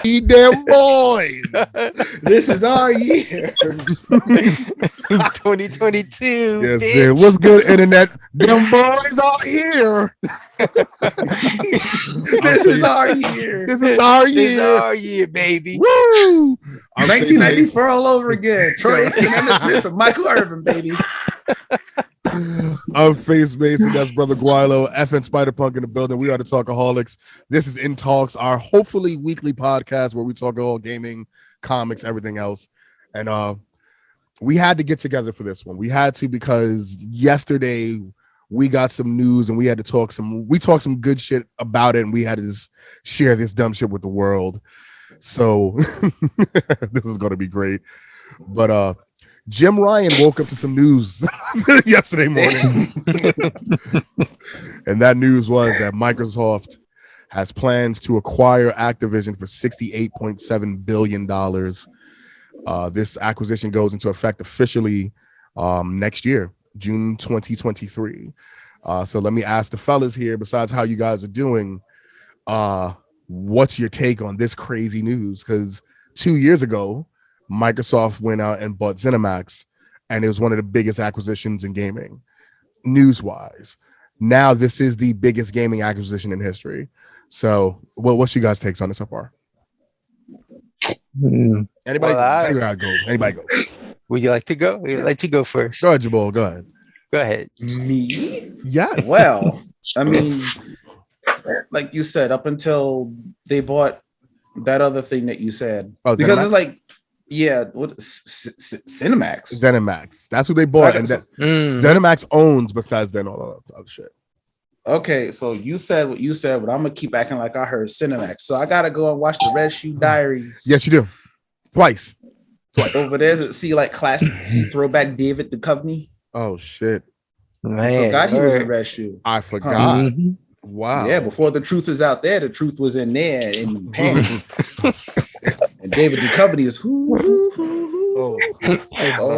Them boys. This is our year. 2022. Yes, bitch. sir. What's good, internet? Them boys are here. This is our year. This is our This is year. our year, baby. Woo! 1994 all over again. Troy Aikman, Emmitt Smith, and Michael Irvin, baby. I'm Face Mason. That's Brother Guilo. FN Spider Punk in the building. We are the Talkaholix. This is In Talks, our hopefully weekly podcast where we talk all gaming, comics, everything else. And we had to get together for this one. We had to because yesterday we got some news and we had to talk some good shit about it, and we had to just share this dumb shit with the world. So this is going to be great. But Jim Ryan woke up to some news yesterday morning. And that news was that Microsoft has plans to acquire Activision for $68.7 billion. This acquisition goes into effect officially next year, June 2023. So let me ask the fellas here, besides how you guys are doing, what's your take on this crazy news? Because 2 years ago, Microsoft went out and bought ZeniMax, and it was one of the biggest acquisitions in gaming, news-wise. Now this is the biggest gaming acquisition in history. So, what's you guys' takes on it so far? Anybody? Anybody go? Would you like to go? Would you like to go first? Go ahead, Jabal. Go ahead. Go ahead. Me? Yes. Well, I mean, like you said, up until they bought that other thing that you said, because ZeniMax? it's like, yeah, what Cinemax? ZeniMax. That's what they bought. And ZeniMax owns Bethesda and all that other shit. Okay, so you said what you said, but I'm gonna keep acting like I heard Cinemax. So I gotta go and watch the Red Shoe Diaries. Yes, you do. Twice. Over there, see like classic, see throwback David Duchovny. Oh shit! I forgot he was in Red Shoe. I forgot. Wow. Yeah, before the truth was out there, the truth was in there in panic. And David Duchovny is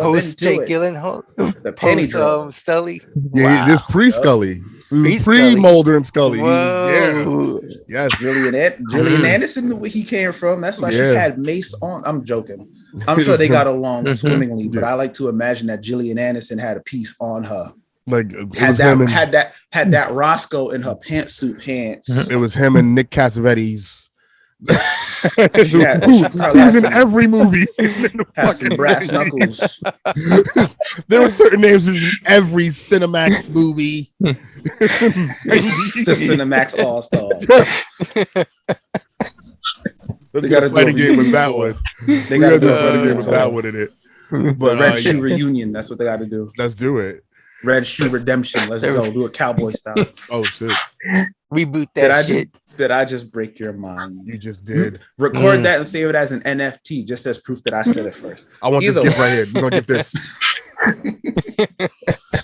Post Jake Gyllenhaal, the penny drop. Scully. Yeah, this pre-Scully, pre-Mulder and Scully. Whoa. Yeah. Yes. Gillian Anderson, where he came from. That's why she had Mace on. I'm joking. I'm sure they got along swimmingly, but I like to imagine that Gillian Anderson had a piece on her. Like had that Roscoe in her pantsuit pants. It was him and Nick Cassavetes. Yeah, he was in every movie. Has some brass knuckles. There were certain names in every Cinemax movie. The Cinemax All Stars. They got a fighting game with that one. They got to do a fighting game with that one in it. But Red Shoe Reunion, that's what they got to do. Let's do it. Red Shoe Redemption. Let's go. Do a cowboy style. Oh shit. Reboot that shit. Did I just break your mind? You just did. Record that and save it as an NFT, just as proof that I said it first. I want this gift right here. We're gonna get this.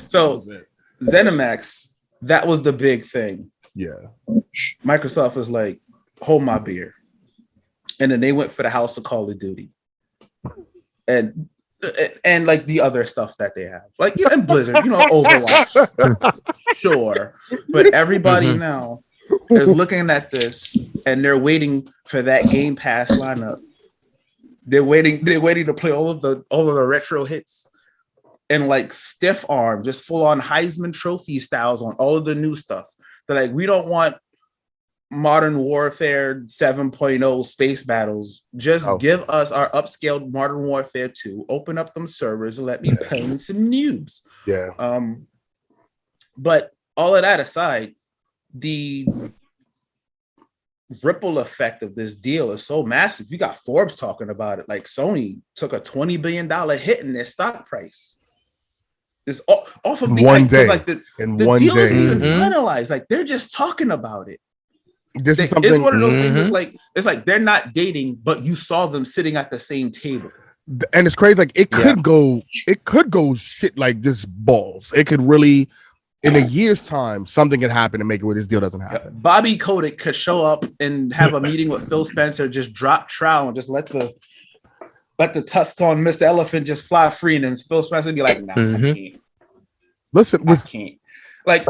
So ZeniMax, that was the big thing. Yeah. Microsoft was like, hold my beer. And then they went for the House of Call of Duty. And like the other stuff that they have. Like, you know, and Blizzard, you know, Overwatch. Sure. But everybody now is looking at this and they're waiting for that Game Pass lineup. They're waiting to play all of the retro hits and like stiff arm, just full on Heisman Trophy styles on all of the new stuff. They're like, we don't want Modern Warfare 7.0 space battles. Just give us our upscaled Modern Warfare 2. Open up them servers and let me play in some noobs. Yeah. But all of that aside, the ripple effect of this deal is so massive. You got Forbes talking about it. Like Sony took a $20 billion hit in their stock price. This off of the one day. Like the one deal day. isn't even finalized. Like they're just talking about it. This is something. It's one of those things. It's like they're not dating, but you saw them sitting at the same table. And it's crazy. Like it could go shit like this balls. It could really, in a year's time, something could happen and make it where this deal doesn't happen. Bobby Kotick could show up and have a meeting with Phil Spencer, just drop trowel and just let the tusk on Mr. Elephant just fly free, and then Phil Spencer be like, "Nah, I can't." Listen, I can't. Like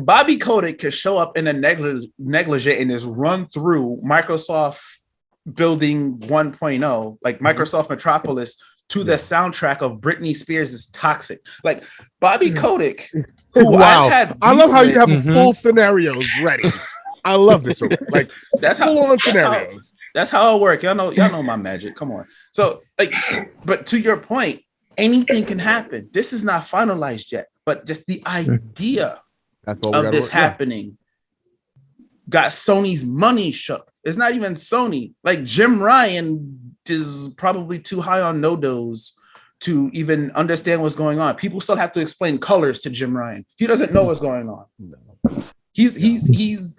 Bobby Kotick could show up in a negligee and just run through Microsoft building 1.0, like Microsoft Metropolis, to the soundtrack of Britney Spears' Toxic. Like Bobby Kotick, who wow. I love how you have Mhm. full scenarios ready. I love this. Like that's how full on scenarios. That's how it works. Y'all know my magic. Come on. So like, but to your point, anything can happen. This is not finalized yet, but just the idea of this happening got Sony's money shook. It's not even Sony. Like Jim Ryan is probably too high on no-dos to even understand what's going on. People still have to explain colors to Jim Ryan. He doesn't know what's going on. He's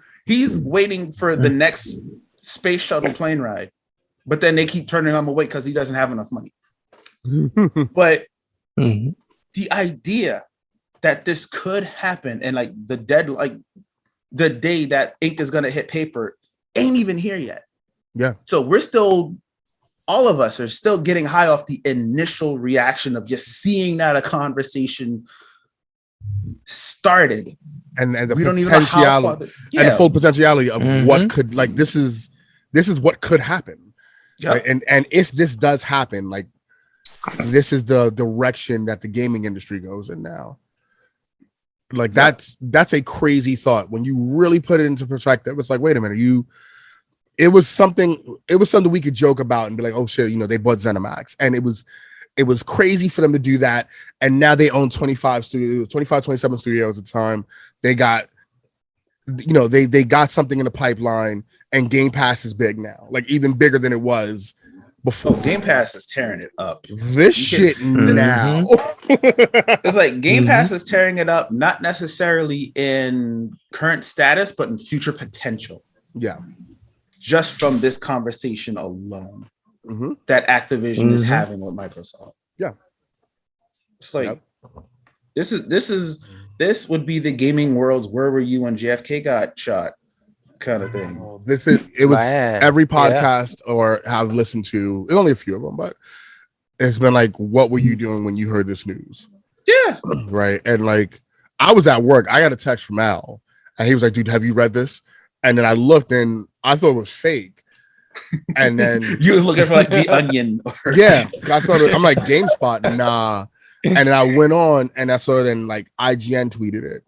waiting for the next space shuttle plane ride, but then they keep turning him away because he doesn't have enough money. But the idea that this could happen and like the day that ink is gonna hit paper ain't even here yet. Yeah. So all of us are still getting high off the initial reaction of just seeing that a conversation started. And the we don't even know how far and the full potentiality of what could, like, this is what could happen. Yep. Right? And if this does happen, like, this is the direction that the gaming industry goes in now. Like that's a crazy thought when you really put it into perspective. It's like, wait a minute, it was something we could joke about and be like, oh shit, they bought ZeniMax, and it was crazy for them to do that. And now they own 27 studios at the time. They got, they got something in the pipeline, and Game Pass is big now, like even bigger than it was before. Game Pass is tearing it up. Now. It's like Game Pass is tearing it up, not necessarily in current status, but in future potential. Yeah. Just from this conversation alone that Activision is having with Microsoft. Yeah. It's like this would be the gaming world's "Where were you when JFK got shot?" kind of thing. It was every podcast or have listened to. It's only a few of them, but it's been like, what were you doing when you heard this news? Yeah. Right. And like, I was at work. I got a text from Al, and he was like, "Dude, have you read this?" And then I looked, and I thought it was fake. And then you was looking for like The Onion. Yeah, I thought I'm like, GameSpot, nah. And then I went on, and I saw it, and like IGN tweeted it.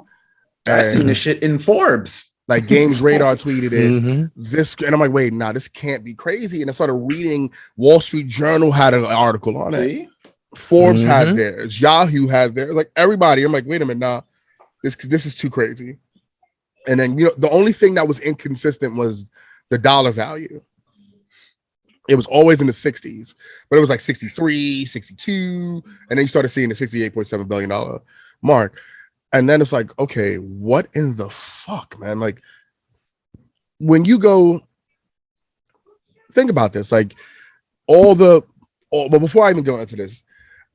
I seen the shit in Forbes. Like Games Radar tweeted it. This, and I'm like, wait, nah, this can't be crazy. And I started reading. Wall Street Journal had an article on it. Forbes had theirs. Yahoo had theirs. Like everybody. I'm like, wait a minute, nah, this is too crazy. And then the only thing that was inconsistent was the dollar value. It was always in the 60s, but it was like 63, 62, and then you started seeing the $68.7 billion mark. And then it's like, okay, what in the fuck, man? Like, when you go think about this, like but before I even go into this,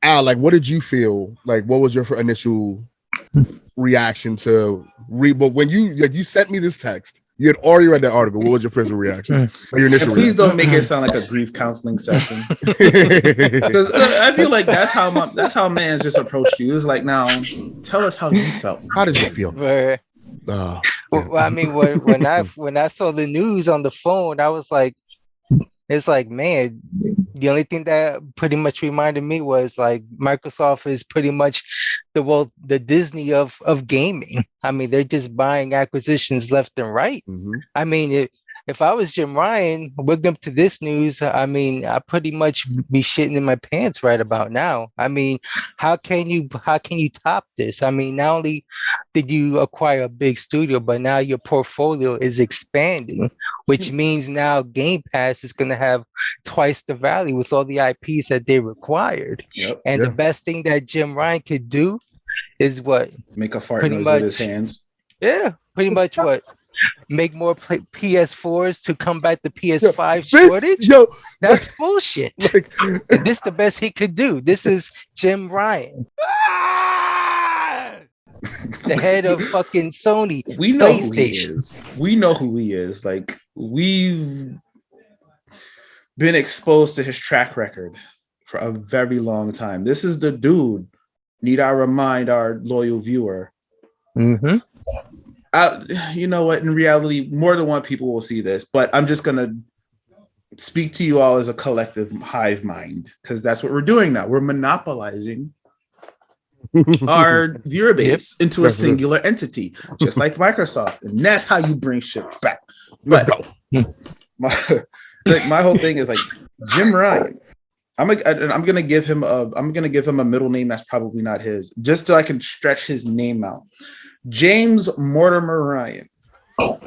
Al, like, what did you feel? Like, what was your initial reaction to but when you sent me this text, you had already read that article. What was your first reaction? Or your initial please don't make it sound like a grief counseling session. Because I feel like that's how man just approached you. It's like, now tell us how you felt. How did you feel? Well, I mean, when I saw the news on the phone, I was like, it's like, man, the only thing that pretty much reminded me was like Microsoft is pretty much the Disney of gaming. I mean, they're just buying acquisitions left and right. I mean, if I was Jim Ryan, waking up to this news, I mean, I pretty much be shitting in my pants right about now. I mean, how can you top this? I mean, not only did you acquire a big studio, but now your portfolio is expanding, which means now Game Pass is going to have twice the value with all the IPs that they required. And the best thing that Jim Ryan could do is what? Make a fart noise with his hands. Yeah, pretty much what? Make more PS4s to combat the PS5 shortage? That's bullshit. This is the best he could do. This is Jim Ryan. The head of fucking Sony. We know who he is. We know who he is. Like, we've been exposed to his track record for a very long time. This is the dude. Need I remind our loyal viewer? You know what? In reality, more than one people will see this, but I'm just gonna speak to you all as a collective hive mind, because that's what we're doing now. We're monopolizing our viewer base into a singular entity, just like Microsoft. And that's how you bring shit back. But my whole thing is like Jim Ryan. I'm gonna give him a middle name that's probably not his, just so I can stretch his name out. James Mortimer Ryan. All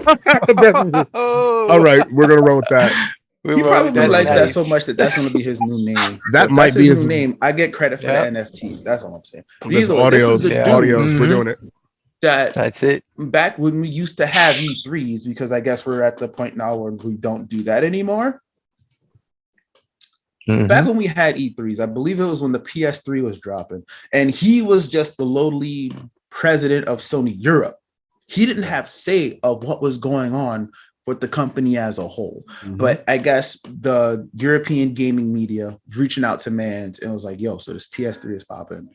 right, we're gonna roll with that. He probably likes that so much that's gonna be his new name. That might be his new name. I get credit for the NFTs. That's all I'm saying. Audios, we're doing it. That's it. Back when we used to have E3s, because I guess we're at the point now where we don't do that anymore. Back when we had E3s, I believe it was when the PS3 was dropping, and he was just the lowly president of Sony Europe. He didn't have say of what was going on with the company as a whole. But I guess the European gaming media reaching out to Mans and was like, yo, so this PS3 is popping.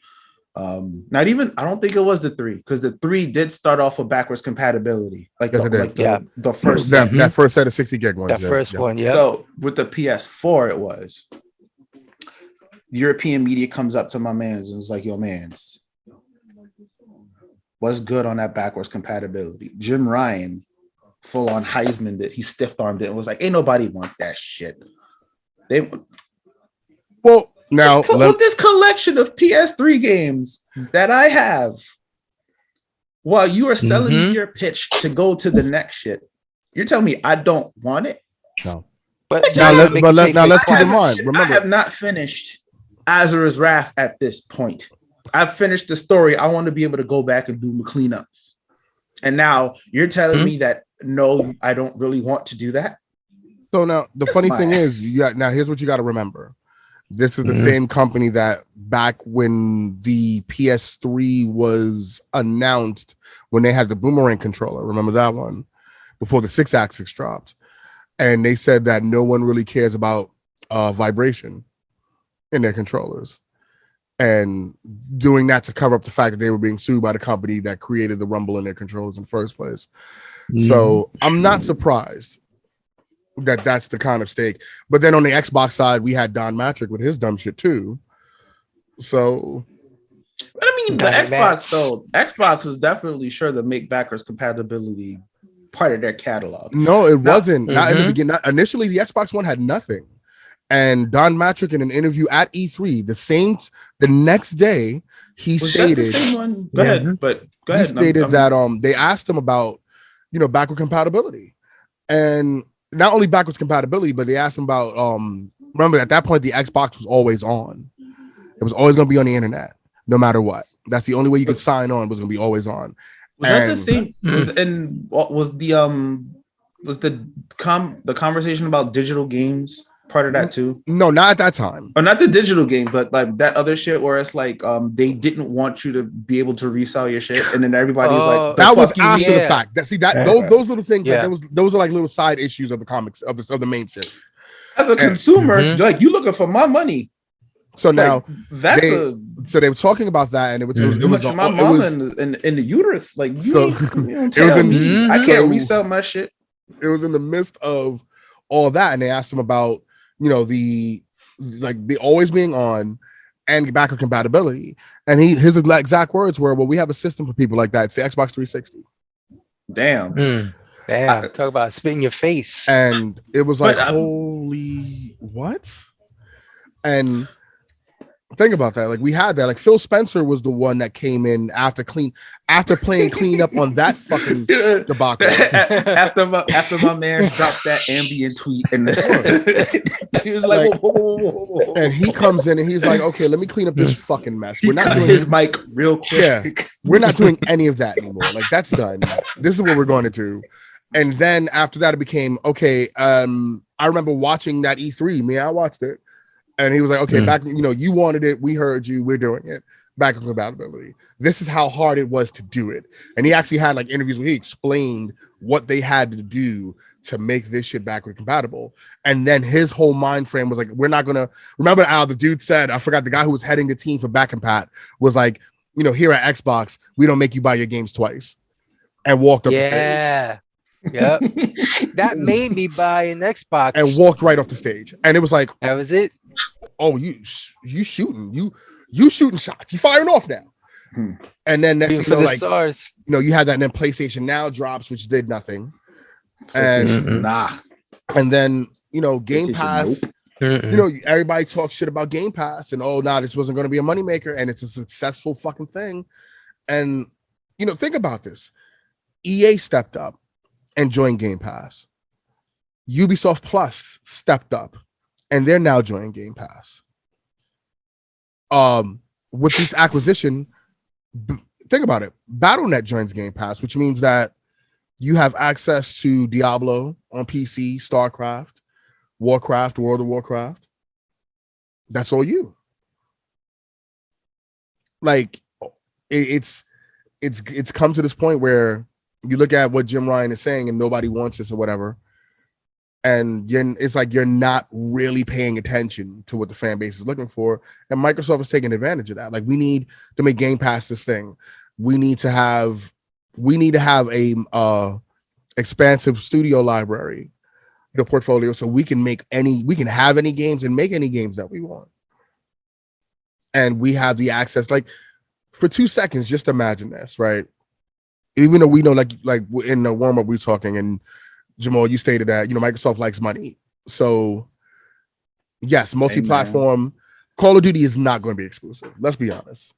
I don't think it was the 3, because the 3 did start off with backwards compatibility. The first that first set of 60 gig ones. First one, yeah. So with the PS4, it was European media comes up to my mans and is like, yo, mans, what's good on that backwards compatibility? Jim Ryan full on Heisman that he stiff-armed it and was like, ain't nobody want that shit. Now this collection of PS3 games that I have, while you are selling me your pitch to go to the next shit, you're telling me I don't want it? No. But let's keep in mind. Remember, I have not finished Azura's Wrath at this point. I've finished the story. I want to be able to go back and do my cleanups. And now you're telling me that no, I don't really want to do that. So now the funny thing is, now here's what you got to remember. This is the same company that back when the PS3 was announced, when they had the Boomerang controller, remember that one? Before the 6-axis dropped. And they said that no one really cares about vibration in their controllers. And doing that to cover up the fact that they were being sued by the company that created the rumble in their controllers in the first place. So I'm not surprised that that's the kind of stake. But then on the Xbox side, we had Don Matrick with his dumb shit too. So, but I mean, the Xbox is definitely sure to make backwards compatibility part of their catalog. No, it wasn't. Not in the beginning. Initially, the Xbox One had nothing. And Don Matrick, in an interview at E3, the next day, he stated, Go ahead. He stated that they asked him about, backward compatibility, and not only backwards compatibility, but they asked him about. Remember, at that point, the Xbox was always on. It was always going to be on the internet, no matter what. That's the only way you could sign on, was going to be always on. Was that the same? Was the conversation about digital games part of that too? No, not at that time. Or not the digital game, but like that other shit where it's like they didn't want you to be able to resell your shit, and then everybody's like, that was after the fact. Those little things. Yeah. Those are like little side issues of the comics of the main series. As a consumer, like, you looking for my money. So now so they were talking about that, and it was my mom in the uterus. Like, I can't resell my shit. It was in the midst of all that, and they asked him about the always being on and backward compatibility, and his exact words were, "Well, we have a system for people like that. It's the Xbox 360." Damn. Talk about spit in your face. And it was like, holy what? And think about that. Like, we had that. Like, Phil Spencer was the one that came in after playing cleanup on that fucking debacle. after my man dropped that ambient tweet, and he was like, whoa. And he comes in and he's like, okay, let me clean up this fucking mess. We're not doing his mic real quick. Yeah, we're not doing any of that anymore. Like, that's done. This is what we're going to do. And then after that, it became okay. I remember watching that E3. I watched it. And he was like, okay, back, you wanted it. We heard you. We're doing it. Backward compatibility. This is how hard it was to do it. And he actually had like interviews where he explained what they had to do to make this shit backward compatible. And then his whole mind frame was like, we're not going to remember how the dude said, I forgot, the guy who was heading the team for Back and Pat was like, here at Xbox, we don't make you buy your games twice, and walked up the stage. Yep. That made me buy an Xbox. And walked right off the stage. And it was like, that was it. oh, you shooting. You shooting shots. You firing off now. And then next thing you know, like, stars. you had that, and then PlayStation Now drops, which did nothing. And and then Game Pass. Everybody talks shit about Game Pass, and this wasn't going to be a moneymaker, and it's a successful fucking thing. And think about this: EA stepped up and joined Game Pass. Ubisoft Plus stepped up, and they're now joining Game Pass. With this acquisition, think about it. Battle.net joins Game Pass, which means that you have access to Diablo on PC, StarCraft, Warcraft, World of Warcraft. That's all you. Like, it's come to this point where you look at what Jim Ryan is saying and nobody wants this or whatever. And it's like you're not really paying attention to what the fan base is looking for. And Microsoft is taking advantage of that. Like, we need to make Game Pass this thing. We need to have a expansive studio library, portfolio, so we can have any games and make any games that we want. And we have the access. Like, for 2 seconds, just imagine this, right? Even though we know, like in the warm-up we were talking, and Jamal, you stated that Microsoft likes money. So yes, multi-platform. Call of Duty is not going to be exclusive. Let's be honest.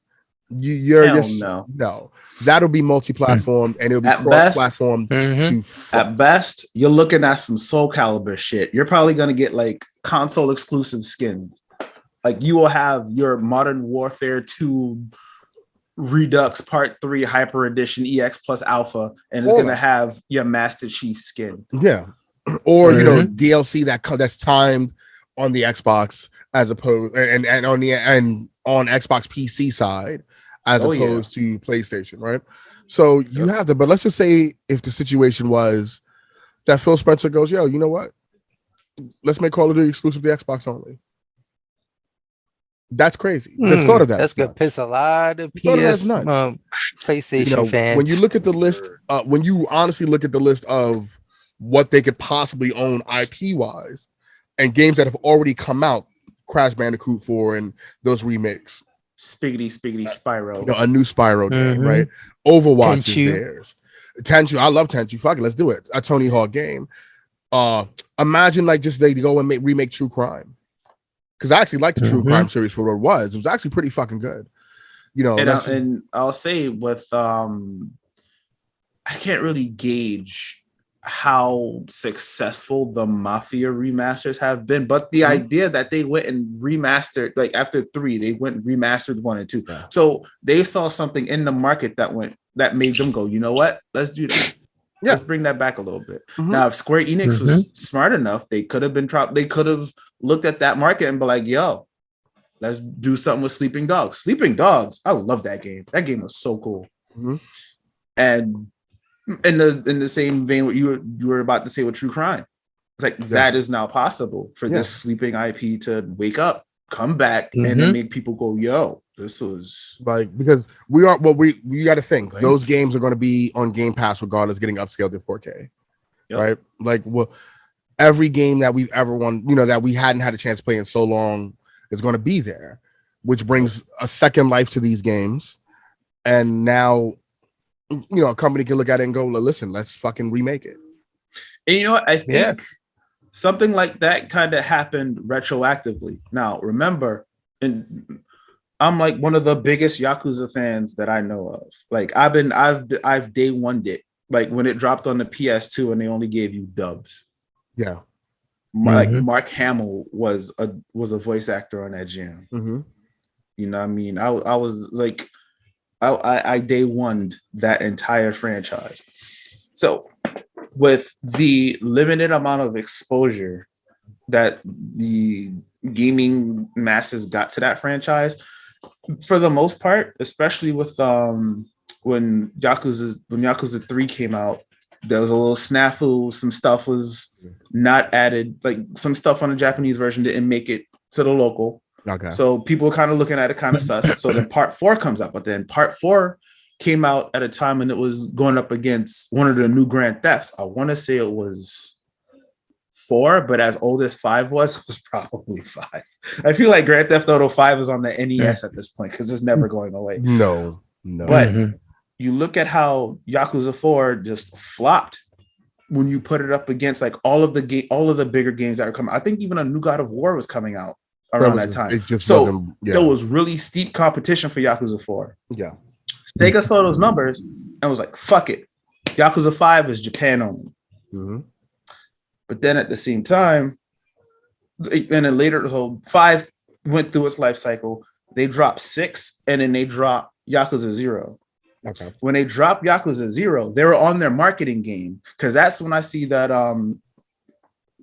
No. That'll be multi-platform, and it'll be cross-platform. At best, you're looking at some Soul Calibur shit. You're probably going to get like console exclusive skins. Like, you will have your Modern Warfare 2 Redux Part 3 Hyper Edition EX Plus Alpha, and it's going to have your Master Chief skin. Yeah. Or DLC that's timed on the Xbox as opposed and on Xbox PC side as opposed to PlayStation, right? So you have to, but let's just say if the situation was that Phil Spencer goes, yo, you know what? Let's make Call of Duty exclusive to Xbox only. That's crazy. The thought of that. That's gonna piss a lot of PlayStation fans. When you look at the list, when you honestly look at the list of what they could possibly own IP wise, and games that have already come out, Crash Bandicoot 4 and those remakes, Spiggity Spyro, a new Spyro game, right? Overwatch is theirs. Tenchu, I love Tenchu. Fuck it, let's do it. A Tony Hawk game. Imagine like just they go and remake True Crime. Because I actually like the True Crime series for what it was. It was actually pretty fucking good. And I'll say with I can't really gauge how successful the Mafia remasters have been, but the idea that they went and remastered, like after 3, they went and remastered 1 and 2. Yeah. So they saw something in the market that made them go, you know what? Let's do that. Yeah. Let's bring that back a little bit. Now, if Square Enix was smart enough, they could have looked at that market and be like, yo, let's do something with Sleeping Dogs. Sleeping Dogs, I love that game. That game was so cool. And in the same vein what you were about to say with True Crime, it's like that is now possible for this sleeping IP to wake up, come back, and then make people go, yo, this was like, because we got to think those games are going to be on Game Pass regardless, getting upscaled to 4K, right? Like, every game that we've ever won, that we hadn't had a chance to play in so long is going to be there, which brings a second life to these games. And now, a company can look at it and go, listen, let's fucking remake it. And you know what? I think something like that kind of happened retroactively. Now, remember, I'm like one of the biggest Yakuza fans that I know of. Like, I've day one it. Like, when it dropped on the PS2 and they only gave you dubs. Yeah. Like, Mark Hamill was a voice actor on that jam. You know what I mean? I was like, I day one that entire franchise. So with the limited amount of exposure that the gaming masses got to that franchise, for the most part, especially with when Yakuza 3 came out, there was a little snafu. Some stuff was not added. Like, some stuff on the Japanese version didn't make it to the local. Okay. So people were kind of looking at it kind of sus. So then part 4 comes up, but then part 4 came out at a time when it was going up against one of the new Grand Thefts. I want to say it was 4, but as old as 5 was, it was probably 5. I feel like Grand Theft Auto 5 is on the NES at this point because it's never going away. No. But you look at how Yakuza 4 just flopped when you put it up against like all of the bigger games that are coming. I think even a new God of War was coming out around that time. There was really steep competition for Yakuza 4. Yeah. Sega saw those numbers and was like, fuck it. Yakuza 5 is Japan only. Mm-hmm. But then at the same time, and then later, so 5 went through its life cycle. They dropped 6 and then they dropped Yakuza 0. Okay. When they dropped Yakuza 0, they were on their marketing game because that's when I see that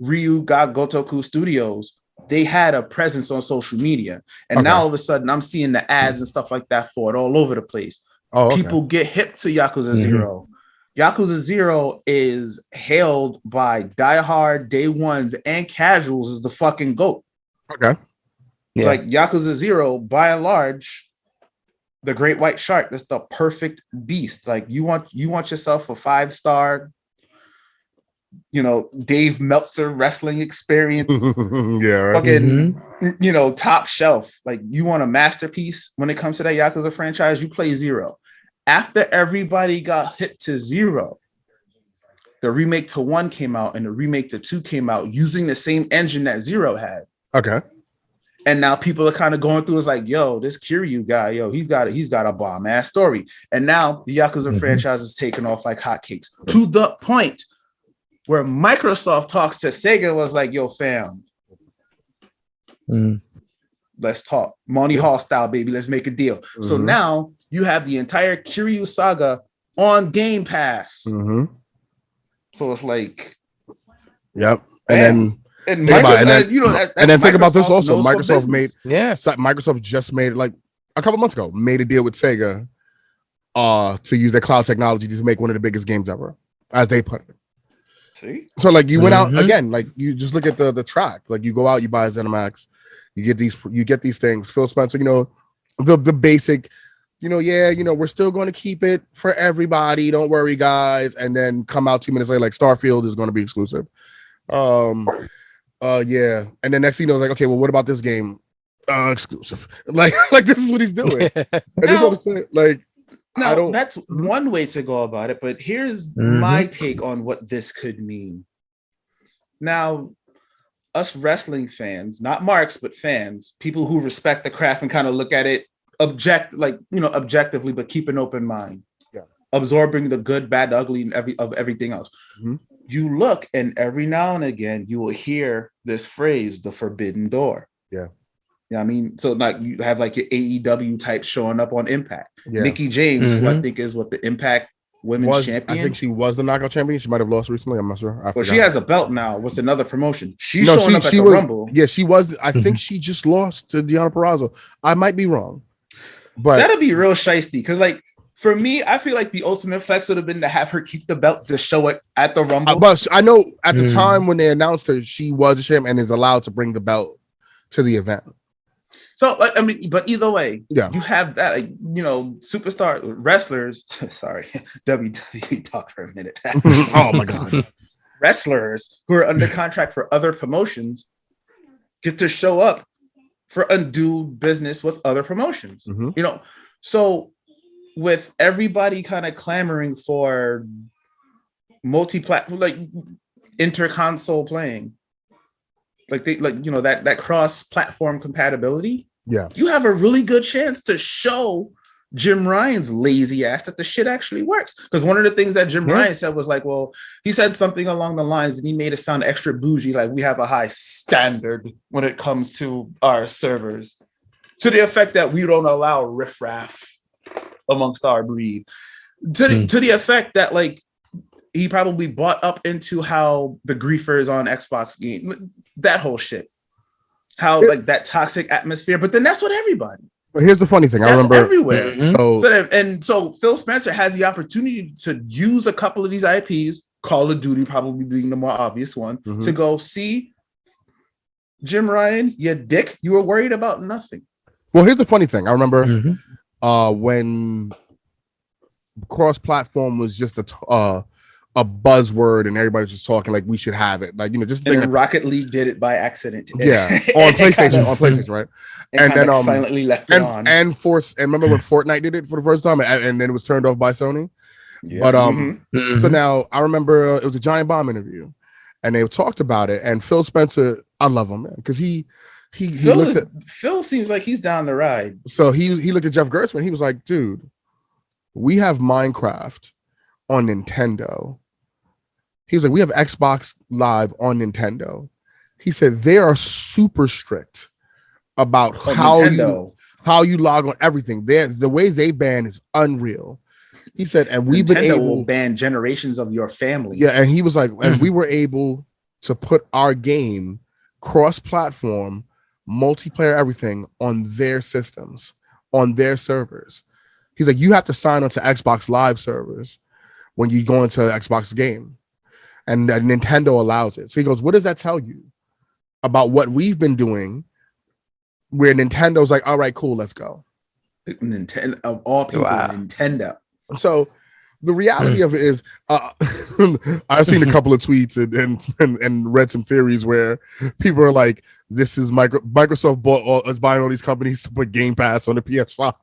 Ryu Ga Gotoku Studios, they had a presence on social media. And now all of a sudden I'm seeing the ads and stuff like that for it all over the place. People get hip to Yakuza 0. Yakuza 0 is hailed by diehard day ones and casuals as the fucking GOAT. Okay. It's like Yakuza 0, by and large, the Great White Shark, that's the perfect beast. Like you want yourself a 5-star, Dave Meltzer wrestling experience. Fucking, top shelf. Like you want a masterpiece when it comes to that Yakuza franchise, you play 0. After everybody got hit to 0, the remake to 1 came out and the remake to 2 came out using the same engine that 0 had. Okay. And now people are kind of going through, it's like, yo, this Kiryu guy, he's got a bomb ass story. And now the Yakuza franchise is taking off like hotcakes to the point where Microsoft talks to Sega was like, yo, fam, let's talk. Monty Hall style, baby. Let's make a deal. So now you have the entire Kiryu saga on Game Pass. So it's like, yep. And then think about this also. Microsoft just made like a couple months ago made a deal with Sega to use their cloud technology to make one of the biggest games ever, as they put it. See, so like you went out again, like you just look at the track, like you go out, you buy a ZeniMax, you get these things. Phil Spencer, the basic, we're still going to keep it for everybody. Don't worry, guys. And then come out 2 minutes later, like Starfield is going to be exclusive. And then next thing like, okay, well, what about this game? Exclusive. Like this is what he's doing. And this is what I'm saying. Like, that's one way to go about it, but here's my take on what this could mean. Now, us wrestling fans, not marks, but fans, people who respect the craft and kind of look at it objectively, but keep an open mind. Yeah. Absorbing the good, bad, ugly, and everything else. You look, and every now and again, you will hear this phrase, the forbidden door. Yeah. I mean, so like you have like your AEW types showing up on Impact. Yeah. Nikki James, who I think is the Impact Women's Champion. I think she was the knockout champion. She might have lost recently. I'm not sure. Well, she has a belt now with another promotion. She's showing up at the Rumble. Yeah, she was. I think she just lost to Deonna Purrazzo. I might be wrong, but that'd be real shiesty because like. For me, I feel like the ultimate flex would have been to have her keep the belt to show it at the Rumble. But I know at the time when they announced her, she was a champ and is allowed to bring the belt to the event. So, like, I mean, but either way, you have that, like, superstar wrestlers. Sorry, WWE talk for a minute. Oh my god, wrestlers who are under contract for other promotions get to show up for undue business with other promotions. So. With everybody kind of clamoring for multi-platform, like inter-console playing, that cross-platform compatibility. Yeah, you have a really good chance to show Jim Ryan's lazy ass that the shit actually works. Because one of the things that Jim Ryan said was like, well, he said something along the lines, and he made it sound extra bougie, like we have a high standard when it comes to our servers, to the effect that we don't allow riffraff amongst our breed, to the effect that like he probably bought up into how the griefers on Xbox game, that whole shit, how like that toxic atmosphere. But then that's what everybody. But here's the funny thing. I remember everywhere. So Phil Spencer has the opportunity to use a couple of these IPs, Call of Duty probably being the more obvious one, to go see Jim Ryan, you dick. You were worried about nothing. Well, here's the funny thing. I remember when cross-platform was just a buzzword, and everybody's just talking like we should have it. Like, just and then Rocket League did it by accident. Yeah, on PlayStation, right? And then silently left it on. And remember when Fortnite did it for the first time, and then it was turned off by Sony. Yeah. But so now I remember it was a Giant Bomb interview, and they talked about it. And Phil Spencer, I love him, man, because Phil seems like he's down the ride. So he looked at Jeff Gerstmann. He was like, dude, we have Minecraft on Nintendo. He was like, we have Xbox Live on Nintendo. He said they are super strict about how you log on everything. The way they ban is unreal. He said, and we've been able to ban generations of your family. Yeah, and he was like, and we were able to put our game cross-platform, multiplayer, everything on their systems, on their servers. He's like, you have to sign on to Xbox Live servers when you go into the Xbox game, and Nintendo allows it. So he goes, what does that tell you about what we've been doing? Where Nintendo's like, all right, cool, let's go. Nintendo of all people, Nintendo. So the reality of it is, I've seen a couple of tweets and read some theories where people are like, "This is Microsoft is buying all these companies to put Game Pass on the PS5."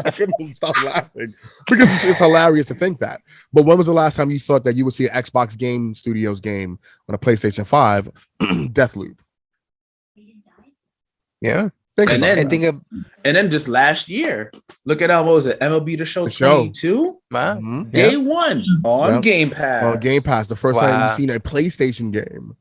I couldn't stop laughing because it's hilarious to think that. But when was the last time you thought that you would see an Xbox Game Studios game on a PlayStation 5? Deathloop. Yeah. And then just last year, look at what was it? MLB The Show 22? Day one on Game Pass. On Game Pass, the first time you've seen a PlayStation game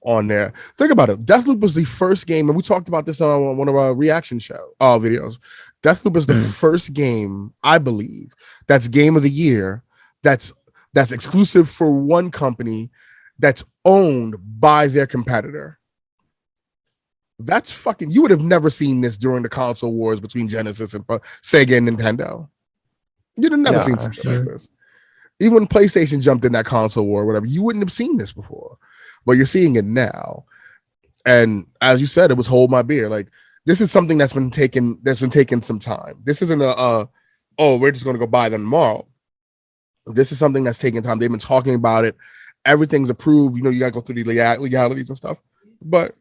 on there. Think about it. Deathloop was the first game, and we talked about this on one of our reaction show videos. Deathloop is the first game, I believe, that's Game of the Year, that's exclusive for one company, that's owned by their competitor. That's fucking. You would have never seen this during the console wars between Genesis and Sega and Nintendo. You'd have never seen some shit like this. Even when PlayStation jumped in that console war or whatever, you wouldn't have seen this before. But you're seeing it now. And as you said, it was hold my beer. Like, this is something that's been taking some time. This isn't we're just gonna go buy them tomorrow. This is something that's taking time. They've been talking about it. Everything's approved. You gotta go through the legalities and stuff. But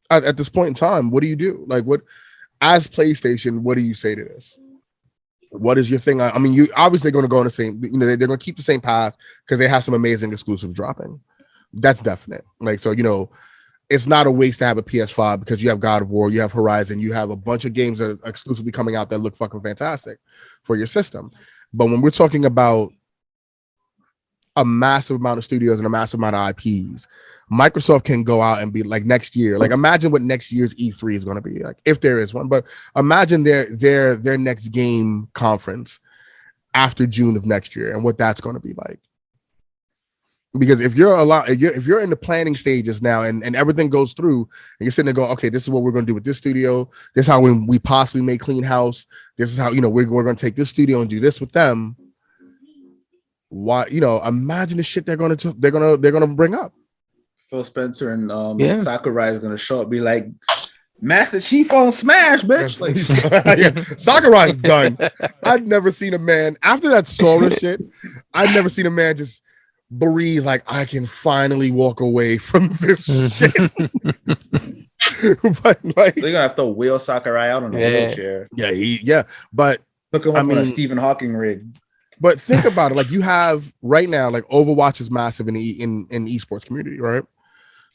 at this point in time, what do you do? Like, what, as PlayStation, what do you say to this? What is your thing? I mean, you obviously going to go on the same, they're going to keep the same path because they have some amazing exclusives dropping. That's definite. Like, so, it's not a waste to have a PS5 because you have God of War, you have Horizon, you have a bunch of games that are exclusively coming out that look fucking fantastic for your system. But when we're talking about a massive amount of studios and a massive amount of IPs, Microsoft can go out and be like next year. Like, imagine what next year's E3 is going to be like, if there is one. But imagine their next game conference after June of next year and what that's going to be like. Because if you're in the planning stages now and everything goes through, and you're sitting there going, okay, this is what we're going to do with this studio. This is how we possibly make Clean House. This is how we're going to take this studio and do this with them. Why imagine the shit they're going to bring up. Phil Spencer and Sakurai is gonna show up, be like, Master Chief on Smash, bitch. Sakurai's done. I've never seen a man after that Sora shit. I've never seen a man just breathe like, I can finally walk away from this shit. But like, they're gonna have to wheel Sakurai out on a wheelchair. But look at him on a Stephen Hawking rig. But think about it. Like, you have right now, like, Overwatch is massive in esports community, right?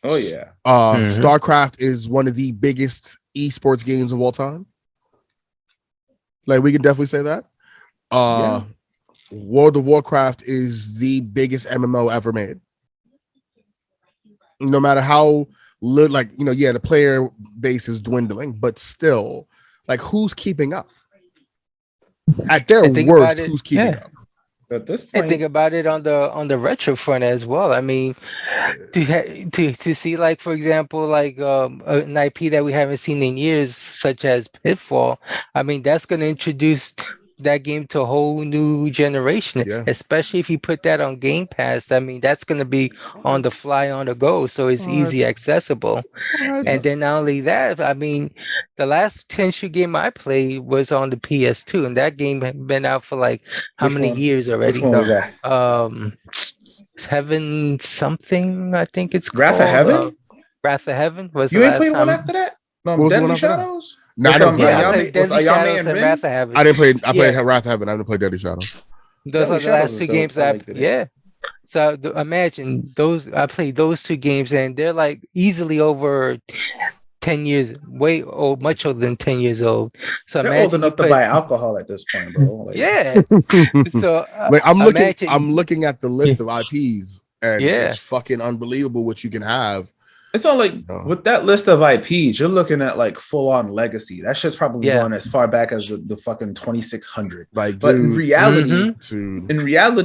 Oh yeah. StarCraft is one of the biggest esports games of all time. Like, we can definitely say that. World of Warcraft is the biggest MMO ever made. No matter how little, like, the player base is dwindling, but still, like, who's keeping up? At their worst, who's keeping up? At this point, and think about it on the retro front as well. I mean, to see, like, for example, like an IP that we haven't seen in years, such as Pitfall. I mean, that's going to introduce that game to a whole new generation, especially if you put that on Game Pass. I mean, that's going to be on the fly, on the go, so it's easy accessible. And then not only that, I mean, the last Tenchu game I played was on the PS2, and that game had been out for like how many years already? Which one was that? 7 something, I think it's called. Wrath of Heaven? Wrath of Heaven was you the ain't last played time. one after that? No, Deadly Shadows? No, I didn't play Deadly Shadows and Wrath of Heaven. I didn't play. I played Wrath of Heaven. I didn't play Deadly Shadows. Those are the last 2 games that So imagine those. I played those 2 games, and they're like easily over 10 years, much older than 10 years old. So they're old enough to buy alcohol at this point, bro. Like, So like I'm looking at the list of IPs, and it's fucking unbelievable what you can have. It's not like with that list of IPs, you're looking at like full on legacy. That shit's probably going as far back as the fucking 2600. Like, but in reality,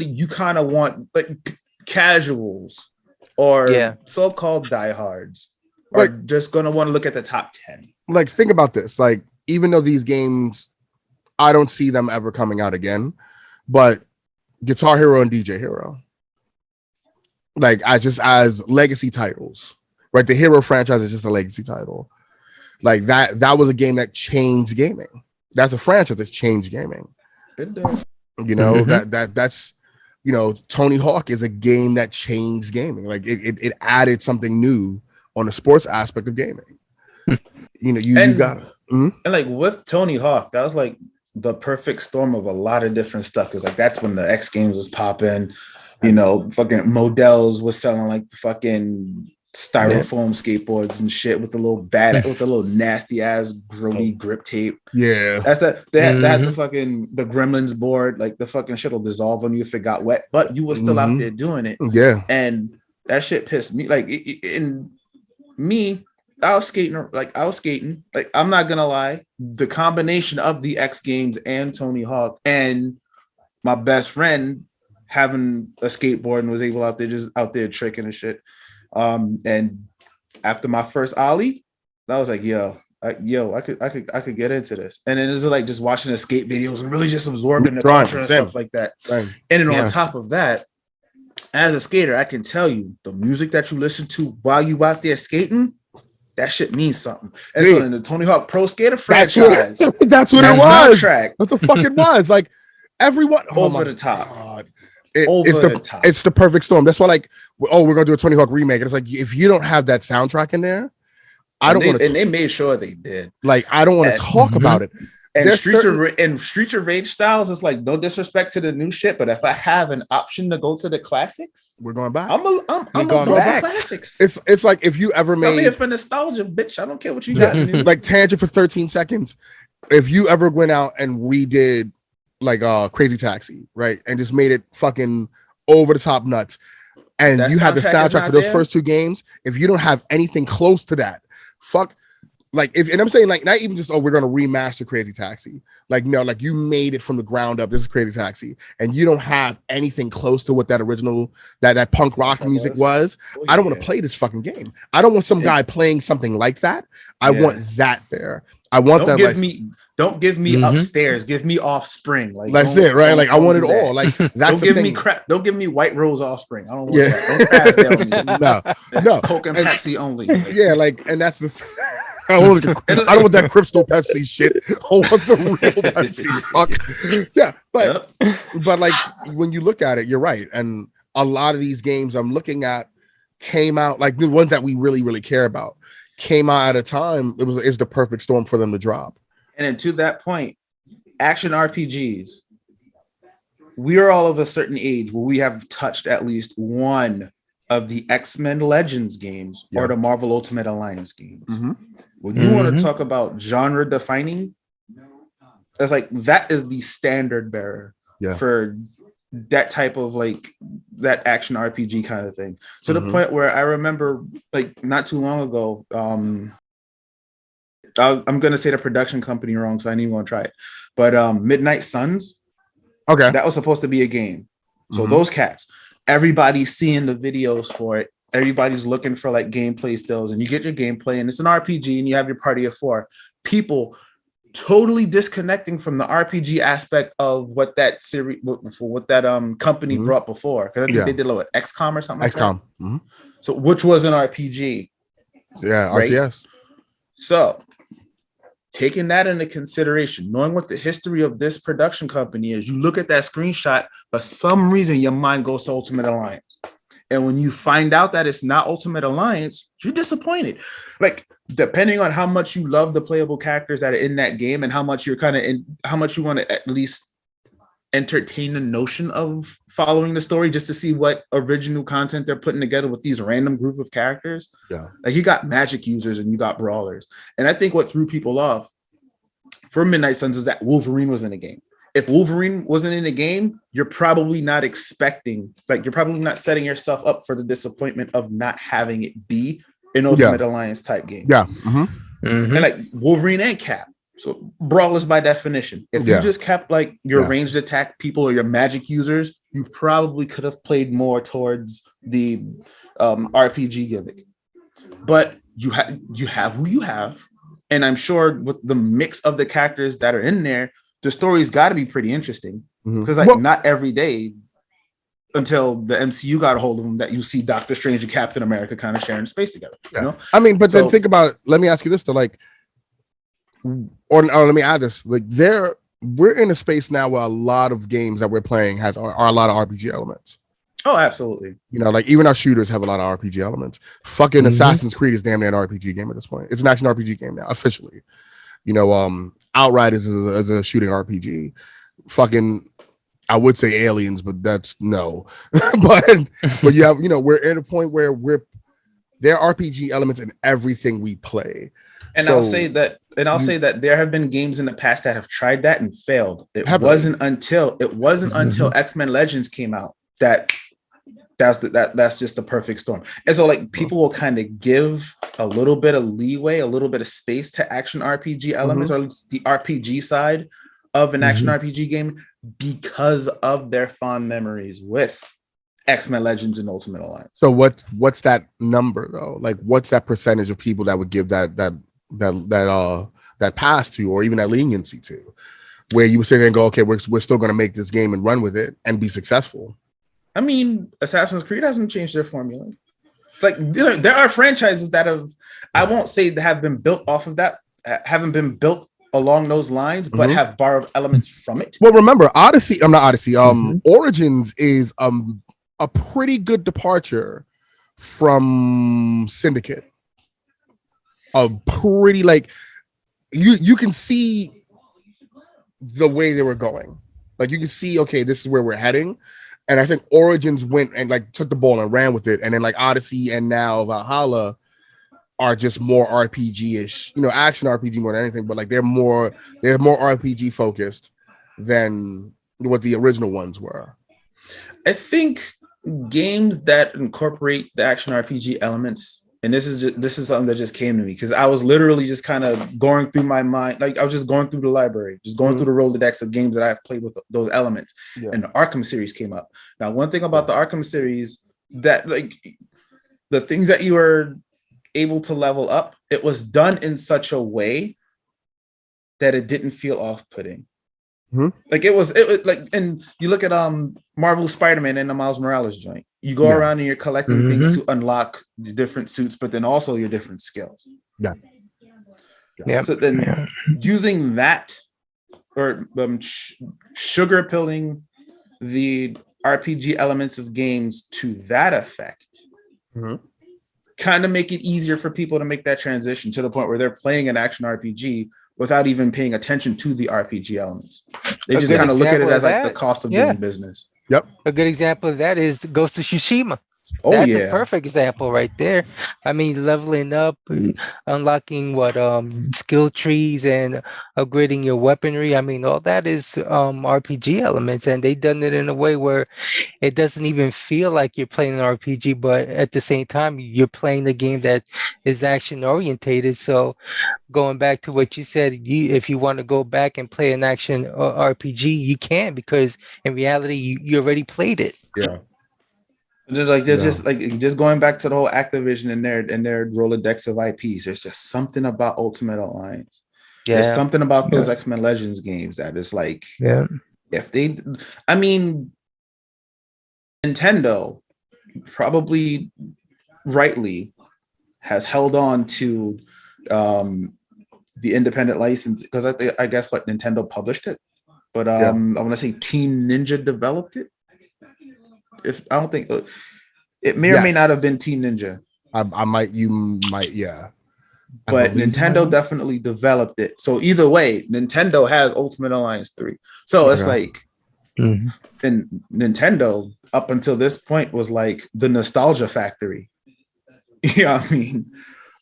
you kind of want like casuals or so-called diehards are just gonna want to look at the top 10. Like, think about this. Like, even though these games, I don't see them ever coming out again, but Guitar Hero and DJ Hero, like, as legacy titles. Right, the Hero franchise is just a legacy title. Like that was a game that changed gaming. That's a franchise that's changed gaming. You know, that's Tony Hawk is a game that changed gaming. Like it added something new on the sports aspect of gaming. You got it. And like with Tony Hawk, that was like the perfect storm of a lot of different stuff. Because like that's when the X Games was popping. Fucking Models was selling like the fucking styrofoam skateboards and shit with the little nasty ass grody grip tape. That's that. They had the fucking the Gremlins board, like the fucking shit will dissolve on you if it got wet, but you were still out there doing it. And that shit pissed me. Like I was skating. Like I'm not gonna lie, the combination of the X Games and Tony Hawk and my best friend having a skateboard and was able out there tricking and shit. And after my first ollie, I was like, I could get into this. And then it's like just watching the skate videos and really just absorbing the culture and stuff like that. And then on top of that, as a skater, I can tell you the music that you listen to while you out there skating, that shit means something. And so in the Tony Hawk Pro Skater franchise, that's what it was. Soundtrack, what the fuck it was. Like everyone over the top. God. It's the perfect storm. That's why, like, we're gonna do a Tony Hawk remake. And it's like, if you don't have that soundtrack in there, I don't want to. And they made sure they did. Like, I don't want to talk about it. And Streets of Rage styles, it's like no disrespect to the new shit, but if I have an option to go to the classics, we're going back. I'm going back. Classics. It's like if you ever made. I'm here for nostalgia, bitch. I don't care what you got. Like tangent for 13 seconds. If you ever went out and redid like Crazy Taxi, right, and just made it fucking over the top nuts, and you had the soundtrack for those first 2 games, if you don't have anything close to that, fuck. Like and I'm saying, like, not even just we're gonna remaster Crazy Taxi. Like, no, like you made it from the ground up. This is Crazy Taxi, and you don't have anything close to what that original that punk rock music was. I don't want to play this fucking game. I don't want some guy playing something like that. I want that there. I want Don't give me Upstairs. Give me Offspring. Like that's it, right? Like I want it all. Like that's don't give me crap. Don't give me White Rose Offspring. I don't want that. Don't pass that on me. No. Coke and Pepsi only. Like, and that's the. I don't want that Crystal Pepsi shit. I want the real Pepsi. Fuck. Yeah, but like when you look at it, you're right. And a lot of these games I'm looking at came out, like the ones that we really, really care about, came out at a time. It's the perfect storm for them to drop. And then to that point, action RPGs. We are all of a certain age where we have touched at least one of the X-Men Legends games or the Marvel Ultimate Alliance games. When you want to talk about genre defining, that's like that is the standard bearer for that type of like that action RPG kind of thing. To the point where I remember like not too long ago, I'm gonna say the production company wrong, so I didn't even want to try it. But Midnight Suns, that was supposed to be a game. So those cats, everybody's seeing the videos for it. Everybody's looking for like gameplay stills, and you get your gameplay, and it's an RPG, and you have your party of 4 people. totally disconnecting from the RPG aspect of what that series, what that company brought before. Because I think they did XCOM or something like that. Mm-hmm. So which was an RPG. Yeah, right? RTS. So taking that into consideration, knowing what the history of this production company is, you look at that screenshot, for some reason your mind goes to Ultimate Alliance. And when you find out that it's not Ultimate Alliance, you're disappointed. Like, depending on how much you love the playable characters that are in that game and how much you're kind of in, how much you want to at least entertain the notion of following the story just to see what original content they're putting together with these random group of characters. Yeah. Like, you got magic users and you got brawlers. And I think what threw people off for Midnight Suns is that Wolverine was in the game. If Wolverine wasn't in the game, you're probably not expecting, like, you're probably not setting yourself up for the disappointment of not having it be an Ultimate Alliance type game. Yeah. Mm-hmm. Mm-hmm. And like Wolverine and Cap. So brawlers by definition. If you just kept like your ranged attack people or your magic users, you probably could have played more towards the RPG gimmick. But you have who you have. And I'm sure with the mix of the characters that are in there, the story's got to be pretty interesting. Because not every day until the MCU got a hold of them that you see Doctor Strange and Captain America kind of sharing space together. You know? I mean, but then think about, let me ask you this though, like, or let me add this, like, we're in a space now where a lot of games that we're playing are a lot of RPG elements. Oh, absolutely. You know, like even our shooters have a lot of RPG elements. Fucking Assassin's Creed is damn near an RPG game at this point. It's an action RPG game now, officially. You know, Outriders is a shooting RPG. Fucking, I would say Aliens, but that's no. but you have, you know, we're at a point where there are RPG elements in everything we play. And I'll say that there have been games in the past that have tried that and failed. It wasn't until X-Men Legends came out that's just the perfect storm. And so like people will kind of give a little bit of leeway, a little bit of space to action RPG elements, or at least the RPG side of an action RPG game, because of their fond memories with X-Men Legends and Ultimate Alliance. So what's that number though? Like, what's that percentage of people that would give that pass to, or even that leniency to, where you would sit there and go, okay, we're still going to make this game and run with it and be successful? I mean, Assassin's Creed hasn't changed their formula. Like, there are franchises that I won't say have been built off of that, haven't been built along those lines, but have borrowed elements from it. Well, remember, Origins is a pretty good departure from Syndicate. A pretty, like, you can see the way they were going. Like, you can see, okay, this is where we're heading. And I think Origins went and like took the ball and ran with it. And then like Odyssey and now Valhalla are just more RPG-ish, you know, action RPG more than anything, but like they're more RPG focused than what the original ones were. I think games that incorporate the action RPG elements, and this is something that just came to me because I was literally just kind of going through my mind, like I was just going through the library, just going through the Rolodex of games that I've played with those elements, and the Arkham series came up. Now, one thing about the Arkham series, that like the things that you were able to level up, it was done in such a way that it didn't feel off-putting. Like it was like, and you look at Marvel Spider-Man and the Miles Morales joint. You go around and you're collecting things to unlock the different suits, but then also your different skills. So then using that, or sugar pilling the RPG elements of games to that effect, kind of make it easier for people to make that transition to the point where they're playing an action RPG without even paying attention to the RPG elements. They just kind of look at it as like the cost of doing business. Yep. A good example of that is Ghost of Tsushima. Oh, that's a perfect example right there. I mean, leveling up, unlocking skill trees and upgrading your weaponry. I mean, all that is RPG elements, and they done it in a way where it doesn't even feel like you're playing an RPG, but at the same time, you're playing a game that is action orientated. So going back to what you said, if you want to go back and play an action RPG, you can, because in reality, you already played it. Yeah. Just going back to the whole Activision and their Rolodex of IPs. There's just something about Ultimate Alliance There's something about those X-Men Legends games that is like, if they, I mean, Nintendo probably rightly has held on to the independent license because I guess what Nintendo published it, but I want to say Team Ninja developed it. If I don't think it may or may not have been Team Ninja. You might, yeah. But Nintendo definitely developed it. So either way, Nintendo has Ultimate Alliance 3. So it's like, and Nintendo up until this point was like the nostalgia factory. You know what I mean?